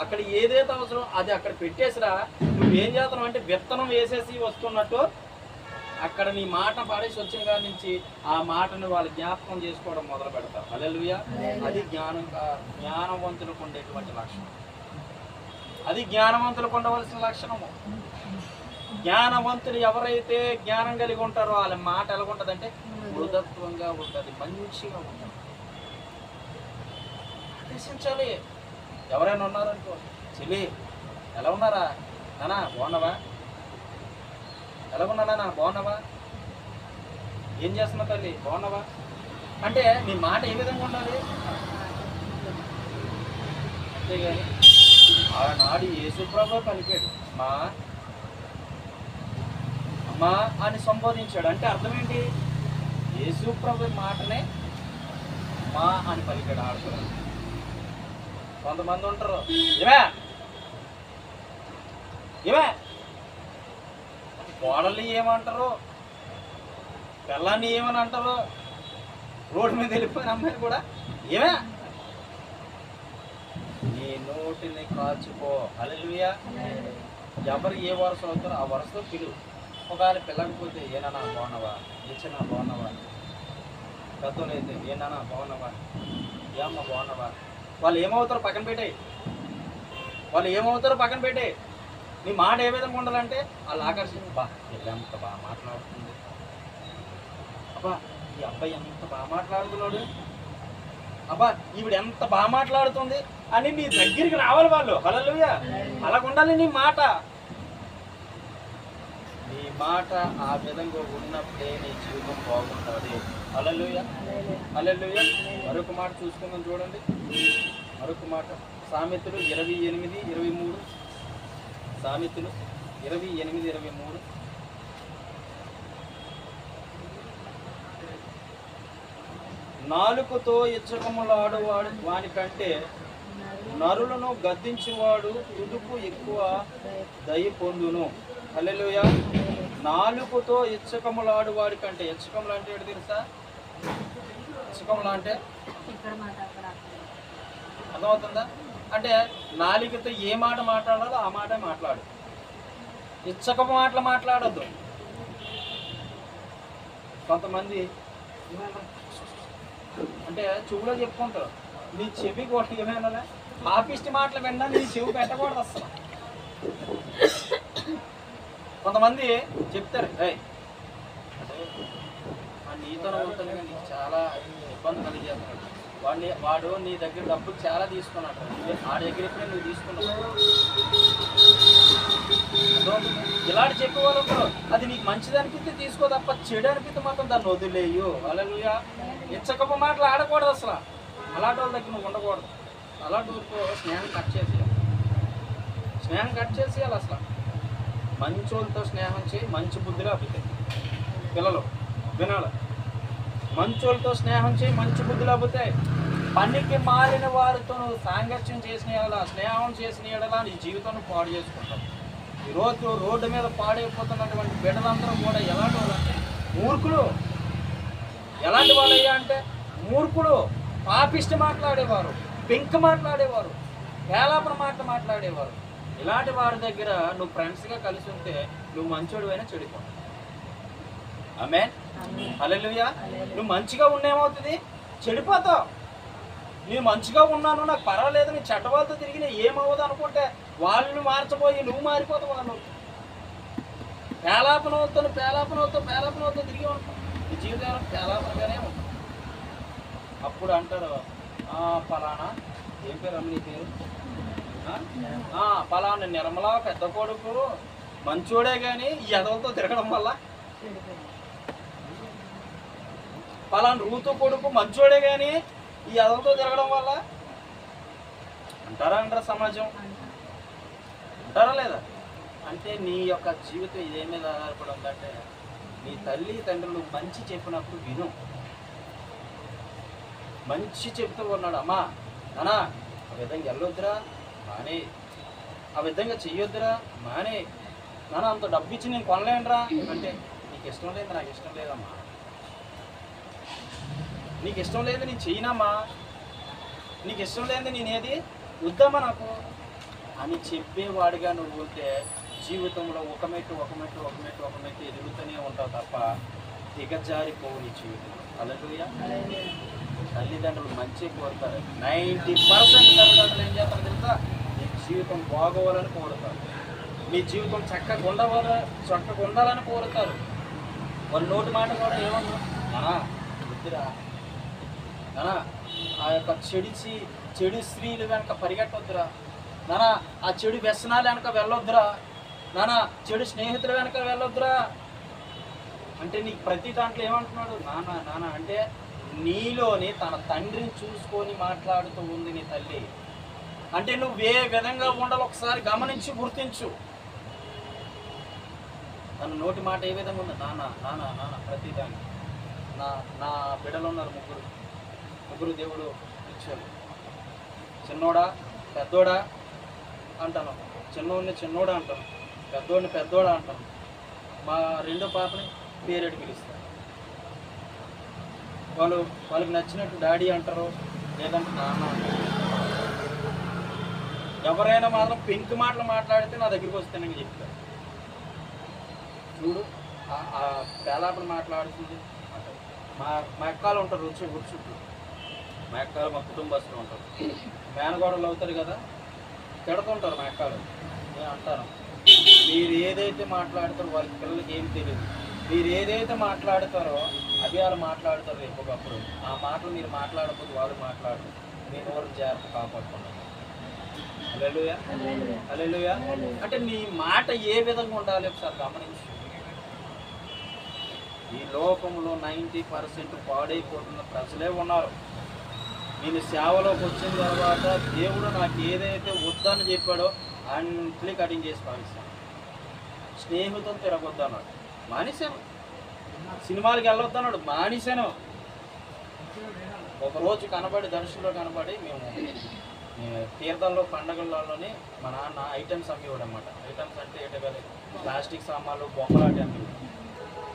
అక్కడ ఏదైతే అవసరం అది అక్కడ పెట్టేసిరా. నువ్వేం చేస్తున్నావు అంటే విత్తనం వేసేసి వస్తున్నట్టు అక్కడ నీ మాట పాడేసి వచ్చిన కాడి నుంచి ఆ మాటను వాళ్ళు జ్ఞాపకం చేసుకోవడం మొదలు పెడతారు. హల్లెలూయా. అది జ్ఞానవంతులకు ఉండేటువంటి లక్షణం. అది జ్ఞానవంతులకు ఉండవలసిన లక్షణము. జ్ఞానవంతులు ఎవరైతే జ్ఞానం కలిగి ఉంటారో వాళ్ళ మాట ఎలా ఉంటుంది అంటే మృదత్వంగా ఉంటుంది, మంచిగా ఉంటుంది. ఆదేశించాలి. ఎవరైనా ఉన్నారనుకో, చెల్లి ఎలా ఉన్నారా, నానా బాగున్నావా, ఎలాగున్నా నాన్న బాగున్నావా, ఏం చేస్తున్నావు తల్లి బాగున్నావా అంటే నీ మాట ఏ విధంగా ఉండాలి? అంతేగాని ఆనాడు యేసుప్రభు పలికాడు మా అమ్మా అని సంబోధించాడు. అంటే అర్థం ఏంటి? యేసుప్రభు మాటనే మా అని పలికాడు ఆడుతున్నాడు. కొంతమంది ఉంటారు ఏమే ఏమే కోడల్ని ఏమంటారు, పిల్లాన్ని ఏమని అంటారు, రోడ్డు మీద వెళ్ళిపోయిన అమ్మాయిని కూడా ఏమే. నీ నోటిని కాచుకో. హల్లెలూయా. ఎవరు ఏ వరుస అవుతారో ఆ వరుసలో పిలువు. ఒకవేళ పిల్లకపోతే ఏనానా బాగున్నావా, ఇచ్చినా బాగున్నావా, పెద్దోళ్ళు అయితే ఏనానా బాగున్నావా, ఏమ్మా బాగున్నావా. వాళ్ళు ఏమవుతారో పక్కన పెట్టే, వాళ్ళు ఏమవుతారో పక్కన పెట్టే. నీ మాట ఏ విధంగా ఉండాలంటే వాళ్ళు ఆకర్షించి బా ఇలా ఎంత బాగా మాట్లాడుతుంది, అబ్బా ఈ అబ్బాయి ఎంత బాగా మాట్లాడుతున్నాడు, అబ్బా ఈవిడ ఎంత బాగా మాట్లాడుతుంది అని నీ దగ్గరికి రావాలి వాళ్ళు. హల్లెలూయా. అలాగ ఉండాలి నీ మాట. నీ మాట ఆ విధంగా ఉన్నప్పుడే నీ జీవితం బాగుంటుంది. హల్లెలూయా. హల్లెలూయా. మరొక మాట చూసుకుందాం చూడండి. మరొక మాట సామెతలు 28:23. సామెతలు 28:23. నాలుకతో ఇచ్చకములాడువాడు వానికంటే నరులను గద్దించేవాడు తుదుపు ఎక్కువ దయ పొందును. హల్లెలూయా. నాలుకతో ఇచ్చకములాడు వాడి కంటే, ఇచ్చకములు అంటే ఏంటి తెలుసా? ఇచ్చకములు అంటే అర్థమవుతుందా? అంటే నాలుకతో ఏ మాట మాట్లాడాలో ఆ మాట మాట్లాడు, ఇచ్చకపు మాటలు మాట్లాడద్దు. కొంతమంది అంటే చెవులో చెప్పుకుంటారు, నీ చెవి కూడా ఏమైనా పాపిష్టి మాటలు విన్నా నీ చెవి పెట్టకూడదు అసలు. కొంతమంది చెప్తారు నీతోనే ఉంటుంది కానీ నీకు చాలా ఇబ్బంది కలిగేస్తున్నాడు, వాడు నీ దగ్గర డబ్బులు చాలా తీసుకున్నాడు, ఆ దగ్గర ఎప్పుడే నువ్వు తీసుకున్నావు. ఇలాంటి చెప్పేవాళ్ళు ఉంటారు. అది నీకు మంచిది అనిపిస్తే తీసుకో తప్ప చెడు అనిపిస్తే మాత్రం దాన్ని వదిలేయు. హల్లెలూయా. ఇచ్చకపు మాటలు ఆడకూడదు అసలు. అలాంటి వాళ్ళ దగ్గర నువ్వు ఉండకూడదు. అలాంటి ఊరికో స్నేహం కట్ చేసేయాలి, స్నేహం కట్ చేసేయాలి అసలు. మంచోళ్ళతో స్నేహం చేయి, మంచి బుద్ధిలో అబ్బుతాయి. పిల్లలు వినాలి, మంచోళ్ళతో స్నేహం చేయి, మంచి బుద్ధిలో అబ్బుతాయి. పనికి మారిన వారితో నువ్వు సాంగత్యం చేసిన ఎడలా, స్నేహం చేసిన ఎడలా నీ జీవితాన్ని పాడు చేసుకుంటావు. ఈరోజు రోడ్డు మీద పాడైపోతున్నటువంటి బిడ్డలందరూ కూడా ఎలాంటి వాళ్ళంటే మూర్ఖులు. ఎలాంటి వాళ్ళయ్యా అంటే మూర్ఖులు, పాపిష్టి మాట్లాడేవారు, పెంక మాట్లాడేవారు, వేలాపన మాట్లాడేవారు. ఇలాంటి వారి దగ్గర నువ్వు ఫ్రెండ్స్గా కలిసి ఉంటే నువ్వు మంచోడు అయినా చెడిపోతావు. ఆమేన్. హల్లెలూయా. నువ్వు మంచిగా ఉండేమవుతుంది, చెడిపోతావు. నేను మంచిగా ఉన్నాను, నాకు పర్వాలేదు, నీ చెడ్డ వాళ్ళతో తిరిగి ఏమవ్వదు అనుకుంటే వాళ్ళు మార్చబోయి నువ్వు మారిపోతావు. వాళ్ళు పేలాపనవుతో తిరిగి ఉంటావు. నీ జీవితం పేలాపనగానే ఉంటావు. అప్పుడు అంటారు ఫలానా, ఏం పేరు అమ్మ నీ పేరు, ఫలానా నిర్మల పెద్ద కొడుకు మంచోడే కానీ ఈ ఎదవలతో తిరగడం వల్ల, ఫలానా రూతు కొడుకు మంచోడే కానీ ఈ ఎదవలతో తిరగడం వల్ల అంటారా సమాజం? అంటారా లేదా? అంటే నీ యొక్క జీవితం ఇదే మీద ఆధారపడి ఉందంటే నీ తల్లి తండ్రులు మంచి చెప్పినప్పుడు విను. మంచి చెప్తూ ఉన్నాడు, అమ్మా నానా ఆ విధంగా వెళ్ళొద్దురా మానే, ఆ విధంగా చెయ్యొద్దురా మానే, నాన్న అంత డబ్బు ఇచ్చి నేను కొనలేనురా అంటే నీకు ఇష్టం లేదు, నాకు ఇష్టం లేదమ్మా, నీకు ఇష్టం లేదు నేను చెయ్యనమ్మా, నీకు ఇష్టం లేదు నేనేది వద్దామా నాకు అని చెప్పేవాడిగా నువ్వు ఉంటే జీవితంలో ఒక మెట్టు ఎదుగుతూనే ఉంటావు తప్ప దిగజారిపోవు నీ జీవితం. హల్లెలూయా. తల్లిదండ్రులు మంచి కోరుతారు. 90% తల్లిదండ్రులు ఏం చేస్తారు తెలుసా? నీ జీవితం బాగోవాలని కోరుతారు, నీ జీవితం చక్కగా ఉండాలని కోరుతారు. వాళ్ళు నోటి మాట కూడా ఏమన్నా వద్దురా నానా, ఆ యొక్క చెడు స్త్రీలు వెనక పరిగెట్టొద్దురా నానా, ఆ చెడు వ్యసనాలు వెనక వెళ్ళొద్దురా నానా, చెడు స్నేహితుల వెనక వెళ్ళొద్దురా అంటే నీకు ప్రతి దాంట్లో ఏమంటున్నాడు? నాన్న నాన్న అంటే నీలోని తన తండ్రిని చూసుకొని మాట్లాడుతూ ఉంది నీ తల్లి. అంటే నువ్వు ఏ విధంగా ఉండాలో ఒకసారి గమనించి గుర్తించు. తన నోటి మాట ఏ విధంగా ఉంది? నాన్న నాన్న నాన్న ప్రతిదాన్ని. నా బిడ్డలు ఉన్నారు ముగ్గురు దేవుడు ఇచ్చాడు. చిన్నోడా పెద్దోడా అంటాను, చిన్నోడిని చిన్నోడా అంటాను, పెద్దోడిని పెద్దోడా అంటాను. మా రెండో పాపని పేరెడు పిలుస్తాను. వాళ్ళకి నచ్చినట్టు డాడీ అంటారు, లేదంటే నాన్న అంటారు. ఎవరైనా మాత్రం పెంకు మాటలు మాట్లాడితే నా దగ్గరికి వస్తానని చెప్తారు. చూడు ఆ పేలాపలు మాట్లాడుతుంది. మా అక్కలు ఉంటారు చుట్టూ. మా అక్కలు మా కుటుంబస్తులు ఉంటారు. మేనగోడలు అవుతారు కదా, తిడుతుంటారు మా అక్కలు. నేను అంటాను, మీరు ఏదైతే మాట్లాడతారో వాళ్ళ పిల్లలకి ఏం తెలియదు. మీరు ఏదైతే మాట్లాడతారో అవి వాళ్ళు మాట్లాడతారు రేపు ఒకప్పుడు. ఆ మాటలు మీరు మాట్లాడకపోతే వాళ్ళు మాట్లాడరు. మీ నోరు జాగ్రత్త కాపాడుతున్నారు. హల్లెలూయా హల్లెలూయా. అంటే నీ మాట ఏ విధంగా ఉండాలి ఒకసారి గమనించు. ఈ లోకంలో 90% పాడైపోతున్న ప్రజలే ఉన్నారు. నేను సేవలోకి వచ్చిన తర్వాత దేవుడు నాకు ఏదైతే వద్దని చెప్పాడో అంట్లీ కటింగ్ చేసి పాలిస్తాను. స్నేహితులు తిరగొద్దన్నాడు, మానేశాను. సినిమాలకి వెళ్ళొద్దన్నాడు, మానేశాను. ఒకరోజు కనబడి దర్శనంలో కనబడి మేము తీర్థంలో పండగలలోనే మా నాన్న ఐటమ్స్ అమ్మేవాడు అన్నమాట. ఐటమ్స్ అంటే ఏంటంటే ప్లాస్టిక్ సామాన్లు,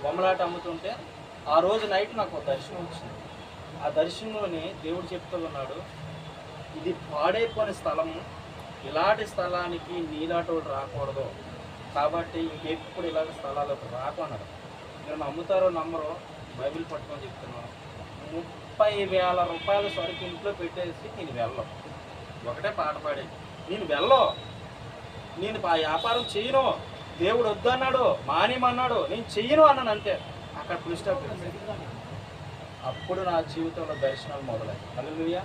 బొమ్మలాట అమ్ముతుంటే ఆ రోజు నైట్ నాకు ఒక దర్శనం వచ్చింది. ఆ దర్శనంలోనే దేవుడు చెప్తూ ఉన్నాడు, ఇది పాడైపోయిన స్థలం, ఇలాంటి స్థలానికి నీలాటోడు రాకూడదు, కాబట్టి ఇంకెప్పుడు ఇలాంటి స్థలాలకు రాకున్నాడు. మీరు నమ్ముతారో నమ్మరో, బైబిల్ పట్టుకొని చెప్తున్నాను, 30,000 రూపాయల సరుకు ఇంట్లో పెట్టేసి నేను వెళ్ళను. ఒకటే పాట పాడి నేను వెళ్ళను, నేను ఆ వ్యాపారం చేయను, దేవుడు వద్దన్నాడు, మానేమన్నాడు, నేను చెయ్యను అన్నాను. అంతే, అక్కడ ఫుల్ స్టాప్. అప్పుడు నా జీవితంలో దర్శనాలు మొదలయ్యాయి. హల్లెలూయా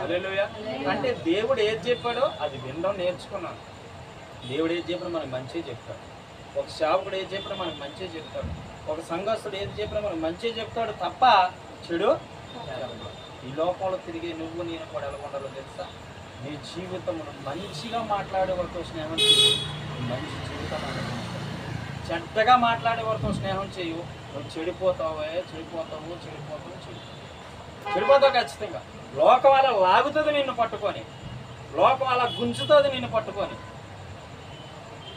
హల్లెలూయా. అంటే దేవుడు ఏది చెప్పాడో అది వినడం నేర్చుకున్నాను. దేవుడు ఏది చెప్పినా మనకు మంచిగా చెప్తాడు. ఒక సేవకుడు ఏది చెప్పినా మనకు మంచిగా చెప్తాడు. ఒక సంఘస్థుడు ఏది చెప్పినా మనకు మంచిగా చెప్తాడు తప్ప చెడు. ఈ లోకంలో తిరిగి నువ్వు నేను కూడా ఎలా ఉండాలో తెలుసా? నీ జీవితమును మంచిగా మాట్లాడే వారితో స్నేహం చేయు, మంచి జీవితం అనుభవించు. చెడ్డగా మాట్లాడే వారితో స్నేహం చేయు, నువ్వు చెడిపోతావు ఖచ్చితంగా. లోకం అలా లాగుతుంది నిన్ను పట్టుకొని, లోకం అలా గుంజుతుంది నిన్ను పట్టుకొని.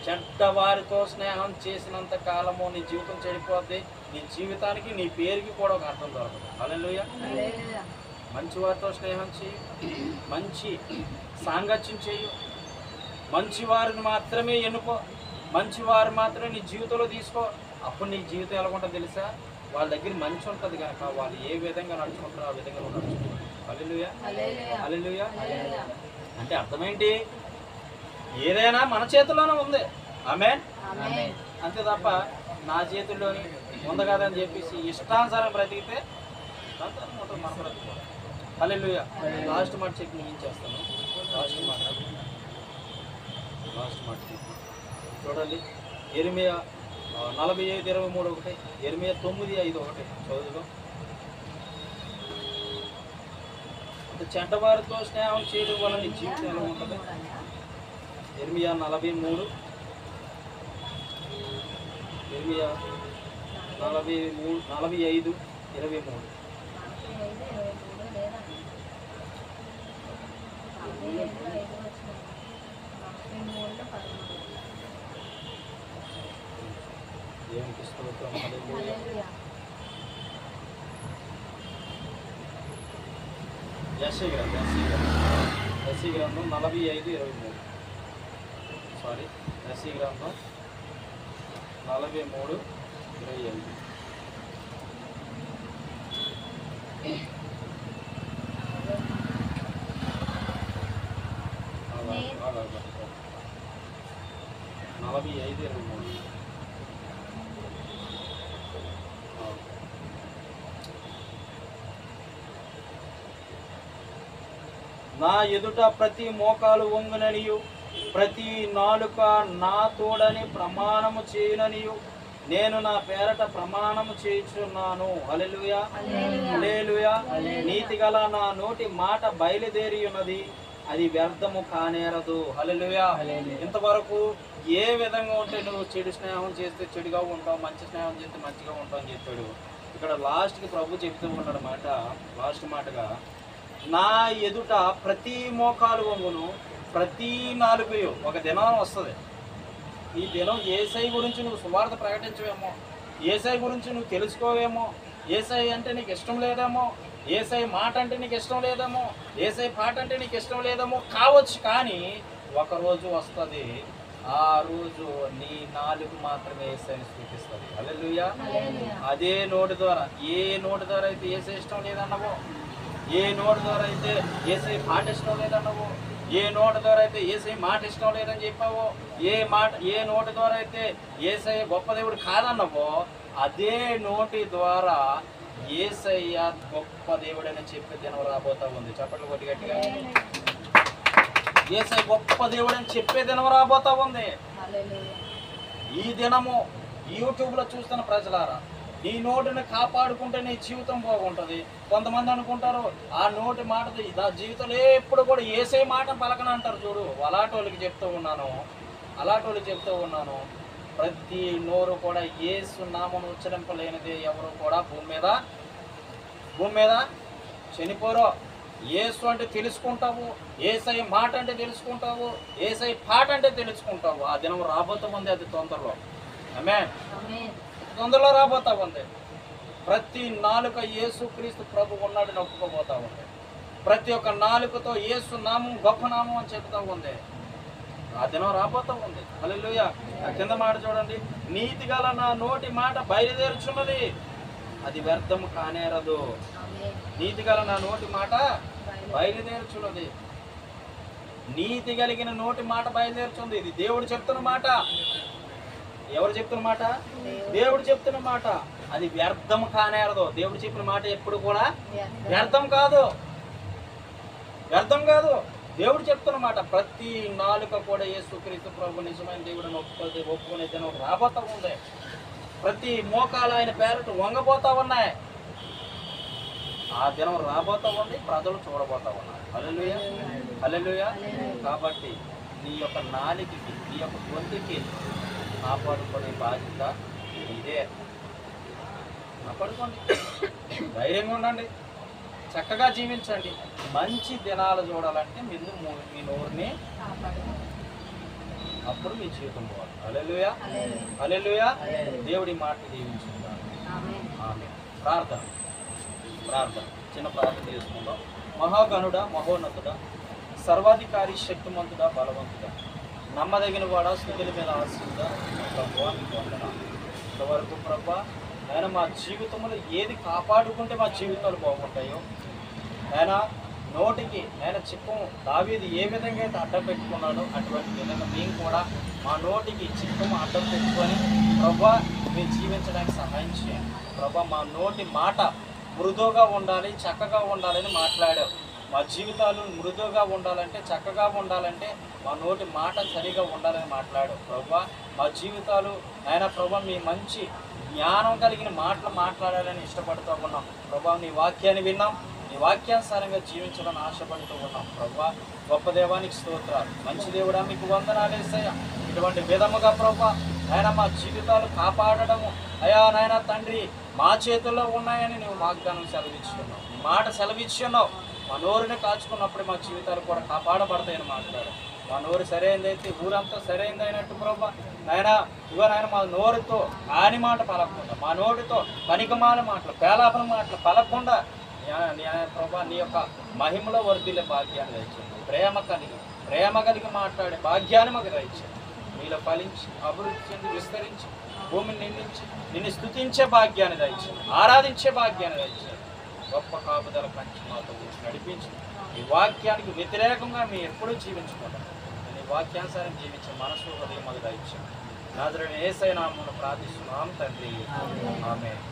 చెడ్డవారితో స్నేహం చేసినంత కాలము నీ జీవితం చెడిపోద్ది. నీ జీవితానికి నీ పేరుకి కూడా ఒక అర్థం దొరకదు. హల్లెలూయా. మంచి వారితో స్నేహం చేయు, మంచి సాంగత్యం చేయు, మంచి వారిని మాత్రమే ఎన్నుకో, మంచి వారు మాత్రమే నీ జీవితంలో తీసుకో. అప్పుడు నీ జీవితం ఎలా ఉంటుందో తెలుసా? వాళ్ళ దగ్గర మంచి ఉంటుంది కనుక వాళ్ళు ఏ విధంగా నడుచుకుంటారో ఆ విధంగా నడుచుకుంటారు. హల్లెలూయా హల్లెలూయా. అంటే అర్థమేంటి? ఏదైనా మన చేతుల్లోనే ఉంది. ఆమేన్. అంతే తప్ప నా చేతుల్లోని ఉంది కదని చెప్పేసి ఇష్టానుసారం బ్రతికితే మన బ్రతుకు. హల్లెలూయా. లాస్ట్ మాట చెక్ ముగించేస్తాను. లాస్ట్ మాట చూడండి. యెరెమీయా 45:23 ఒకటి, యెరెమీయా 9:5 చదువుదాం. చెడ్డవారితో స్నేహం చేయడం వల్ల నీ జీవితం ఎలా ఉంటుంది? యెరెమీయా 43, యెరెమీయా 45:23. దేవునికి స్తోత్రం. హల్లెలూయా. యెషయా గ్రంథం 45:23. సారీ, యెషయా గ్రంథం 43:25. నా ఎదుట ప్రతి మోకాలు వంగుననియు, ప్రతి నాలుక నా తోడని ప్రమాణము చేయననియు, నేను నా పేరట ప్రమాణము చేయుచున్నాను. హల్లెలూయా, హల్లెలూయా. నీతి గల నా నోటి మాట బయలుదేరి ఉన్నది, అది వ్యర్థము కానేరదు. హల్లెలూయా. ఇంతవరకు ఏ విధంగా ఉంటే నువ్వు చెడు స్నేహం చేస్తే చెడుగా ఉంటావు, మంచి స్నేహం చేస్తే మంచిగా ఉంటావు అని చెప్పాడు. ఇక్కడ లాస్ట్కి ప్రభు చెప్తూ ఉన్నాడు మాట, లాస్ట్ మాటగా, నా ఎదుట ప్రతి మోకాలు వంగును, ప్రతి నాలుగు ఒక దినం వస్తుంది. ఈ దినం యేసయ్య గురించి నువ్వు సువార్త ప్రకటించవేమో, యేసయ్య గురించి నువ్వు తెలుసుకోవేమో, యేసయ్య అంటే నీకు ఇష్టం లేదేమో, యేసయ్య మాట అంటే నీకు ఇష్టం లేదేమో, యేసయ్య పాట అంటే నీకు ఇష్టం లేదేమో కావచ్చు. కానీ ఒకరోజు వస్తుంది, ఆ రోజు నీ నాలుగు మాత్రమే యేసయ్యని స్తుతిస్తుంది. హల్లెలూయా. అదే నోటి ద్వారా, ఏ నోటి ద్వారా అయితే యేసయ్య ఇష్టం లేదన్నావో, ఏ నోటి ద్వారా అయితే యేసయ్య పాట ఇష్టం లేదన్నావో, ఏ నోటి ద్వారా అయితే యేసయ్య మాట ఇష్టం లేదని చెప్పావో, ఏ నోటి ద్వారా అయితే యేసయ్య గొప్ప దేవుడు కాదన్నావో, అదే నోటి ద్వారా యేసయ్య గొప్ప దేవుడని చెప్పే దినం రాబోతా ఉంది. చెప్పండి కొద్ది గట్టిగా. యేసయ్య గొప్ప దేవుడని చెప్పే దినం రాబోతా ఉంది. ఈ దినము యూట్యూబ్లో చూస్తున్న ప్రజలారా, నీ నోటిని కాపాడుకుంటే నీ జీవితం బాగుంటుంది. కొంతమంది అనుకుంటారు ఆ నోటి మాటది నా జీవితంలో ఎప్పుడు కూడా యేసయ్య మాట పలకన అంటారు. చూడు, అలాంటి చెప్తూ ఉన్నాను, ప్రతి నోరు కూడా యేసు నామమును ఉచ్చరింపలేనిదే ఎవరు కూడా భూమి మీద చనిపోరో. యేసు అంటే తెలుసుకుంటావు, యేసయ్య మాట అంటే తెలుసుకుంటావు, యేసయ్య పాట అంటే తెలుసుకుంటావు. ఆ దినం రాబోతా ఉంది, అది తొందరలో. ఆమేన్. తొందరలో రాబోతా ఉంది. ప్రతి నాలుక యేసుక్రీస్తు ప్రభు ఉన్నాడని ఒప్పుకోబోతా ఉంది. ప్రతి ఒక్క నాలుకతో యేసు నామం గొప్ప నామం అని చెప్తా ఉంది. ఆ దినం రాబోతా ఉంది. హల్లెలూయా. ఆ కింద మాట చూడండి, నీతి గల నా నోటి మాట బయలుదేరుచున్నది, అది వ్యర్థము కానేరదు. నీతి గల నా నోటి మాట బయలుదేరుచున్నది. నీతి కలిగిన నోటి మాట బయలుదేరుచుంది. ఇది దేవుడు చెప్తున్న మాట. ఎవరు చెప్తున్న మాట? దేవుడు చెప్తున్న మాట. అది వ్యర్థం కానేరదు. దేవుడు చెప్పిన మాట ఎప్పుడు కూడా వ్యర్థం కాదు. దేవుడు చెప్తున్న మాట. ప్రతి నాలుక కూడా యేసుక్రీస్తు ప్రభు నిజమైన దేవుడిని ఒప్పుకునే దినం రాబోతా ఉంది. ప్రతి మోకాలు ఆయన పేరట వంగబోతా ఉన్నాయి. ఆ దినం రాబోతా ఉంది, ప్రజలు చూడబోతా ఉన్నారు. హల్లెలూయా, హల్లెలూయా. కాబట్టి నీ యొక్క నాలికకి, నీ యొక్క గొంతుకి కాపాడుకునే బాధ్యత ఇదే. కాపాడుకోండి, ధైర్యంగా ఉండండి, చక్కగా జీవించండి. మంచి దినాలు చూడాలంటే ముందు మీ నోరుని, అప్పుడు మీ జీవితం పోవాలి. హల్లెలూయా, హల్లెలూయా. దేవుడి మాట దీవించుకుంటాను. ఆమేన్. ప్రార్థన చిన్న ప్రార్థన చేసుకుందాం. మహాగణుడా, మహోన్నతుడా, సర్వాధికారి, శక్తిమంతుడా, బలవంతుడా, నమ్మదగిన వాడా, స్థుతుల మీద ఆశీర్వాద ప్రభువా, మీకు వందనాలు. ఇంతవరకు ప్రభువా ఆయన మా జీవితంలో ఏది కాపాడుకుంటే మా జీవితాలు బాగుంటాయో, ఆయన నోటికి ఆయన చిక్కము దావీదు ఏ విధంగా అయితే అడ్డం పెట్టుకున్నాడో అటువంటి విధంగా మేము కూడా మా నోటికి చిక్కము అడ్డం పెట్టుకొని ప్రభువా మేము జీవించడానికి సహాయం చేయండి. ప్రభువా మా నోటి మాట మృదువుగా ఉండాలి, చక్కగా ఉండాలని మాట్లాడావు. మా జీవితాలు మృదువుగా ఉండాలంటే, చక్కగా ఉండాలంటే మా నోటి మాట సరిగా ఉండాలని మాట్లాడావు. ప్రభువా మా జీవితాలు ఆయన ప్రభువా మీ మంచి జ్ఞానం కలిగిన మాటలు మాట్లాడాలని ఇష్టపడుతూ ఉన్నాం. ప్రభువా నీ వాక్యాన్ని విన్నాం, నీ వాక్యానుసారంగా జీవించాలని ఆశపడుతూ ఉన్నాం. ప్రభువా గొప్ప దేవానికి స్తోత్రాలు. మంచి దేవుడా మీకు వందనాలు యేసయ్యా. ఇటువంటి విధముగా ప్రభువా ఆయన మా జీవితాలు కాపాడడము అయా నాయన తండ్రి మా చేతుల్లో ఉన్నాయని నువ్వు వాగ్దానం సెలవిచ్చున్నావు. నీ మాట సెలవిచ్చున్నావు. మా నోరుని కాచుకున్నప్పుడు మా జీవితాలు కూడా కాపాడబడతాయని మాట్లాడు. మా నోరు సరైనదైతే ఊరంతా సరైనదైనట్టు ప్రభా నాయన ఇగో నాయన మా నోరుతో కాని మాట పలకకుండా, మా నోటితో పనికిమాల మాటలు, పేలాపన మాటలు పలకకుండా ప్రభా నీ యొక్క మహిమలో వర్ధిల్లే భాగ్యాన్ని దయచేయండి. ప్రేమ కలిగి మాట్లాడే భాగ్యాన్ని మాకు దయచేయండి. మీలో ఫలించి అభివృద్ధి చెంది విస్తరించి భూమిని నిందించి నిన్ను స్తుతించే భాగ్యాన్ని దయచేయండి, ఆరాధించే భాగ్యాన్ని దయచేయండి. గొప్ప కాపుదల కంచి మాతో నడిపించి ఈ వాక్యానికి వ్యతిరేకంగా మేము ఎప్పుడూ జీవించకుండా నీ వాక్యానుసారం జీవించే మనసు హృదయం మాకు దయచేయండి. నజరేయుడైన యేసయ్య నామమున ప్రార్థిస్తున్నాం తండ్రి. ఆమేన్.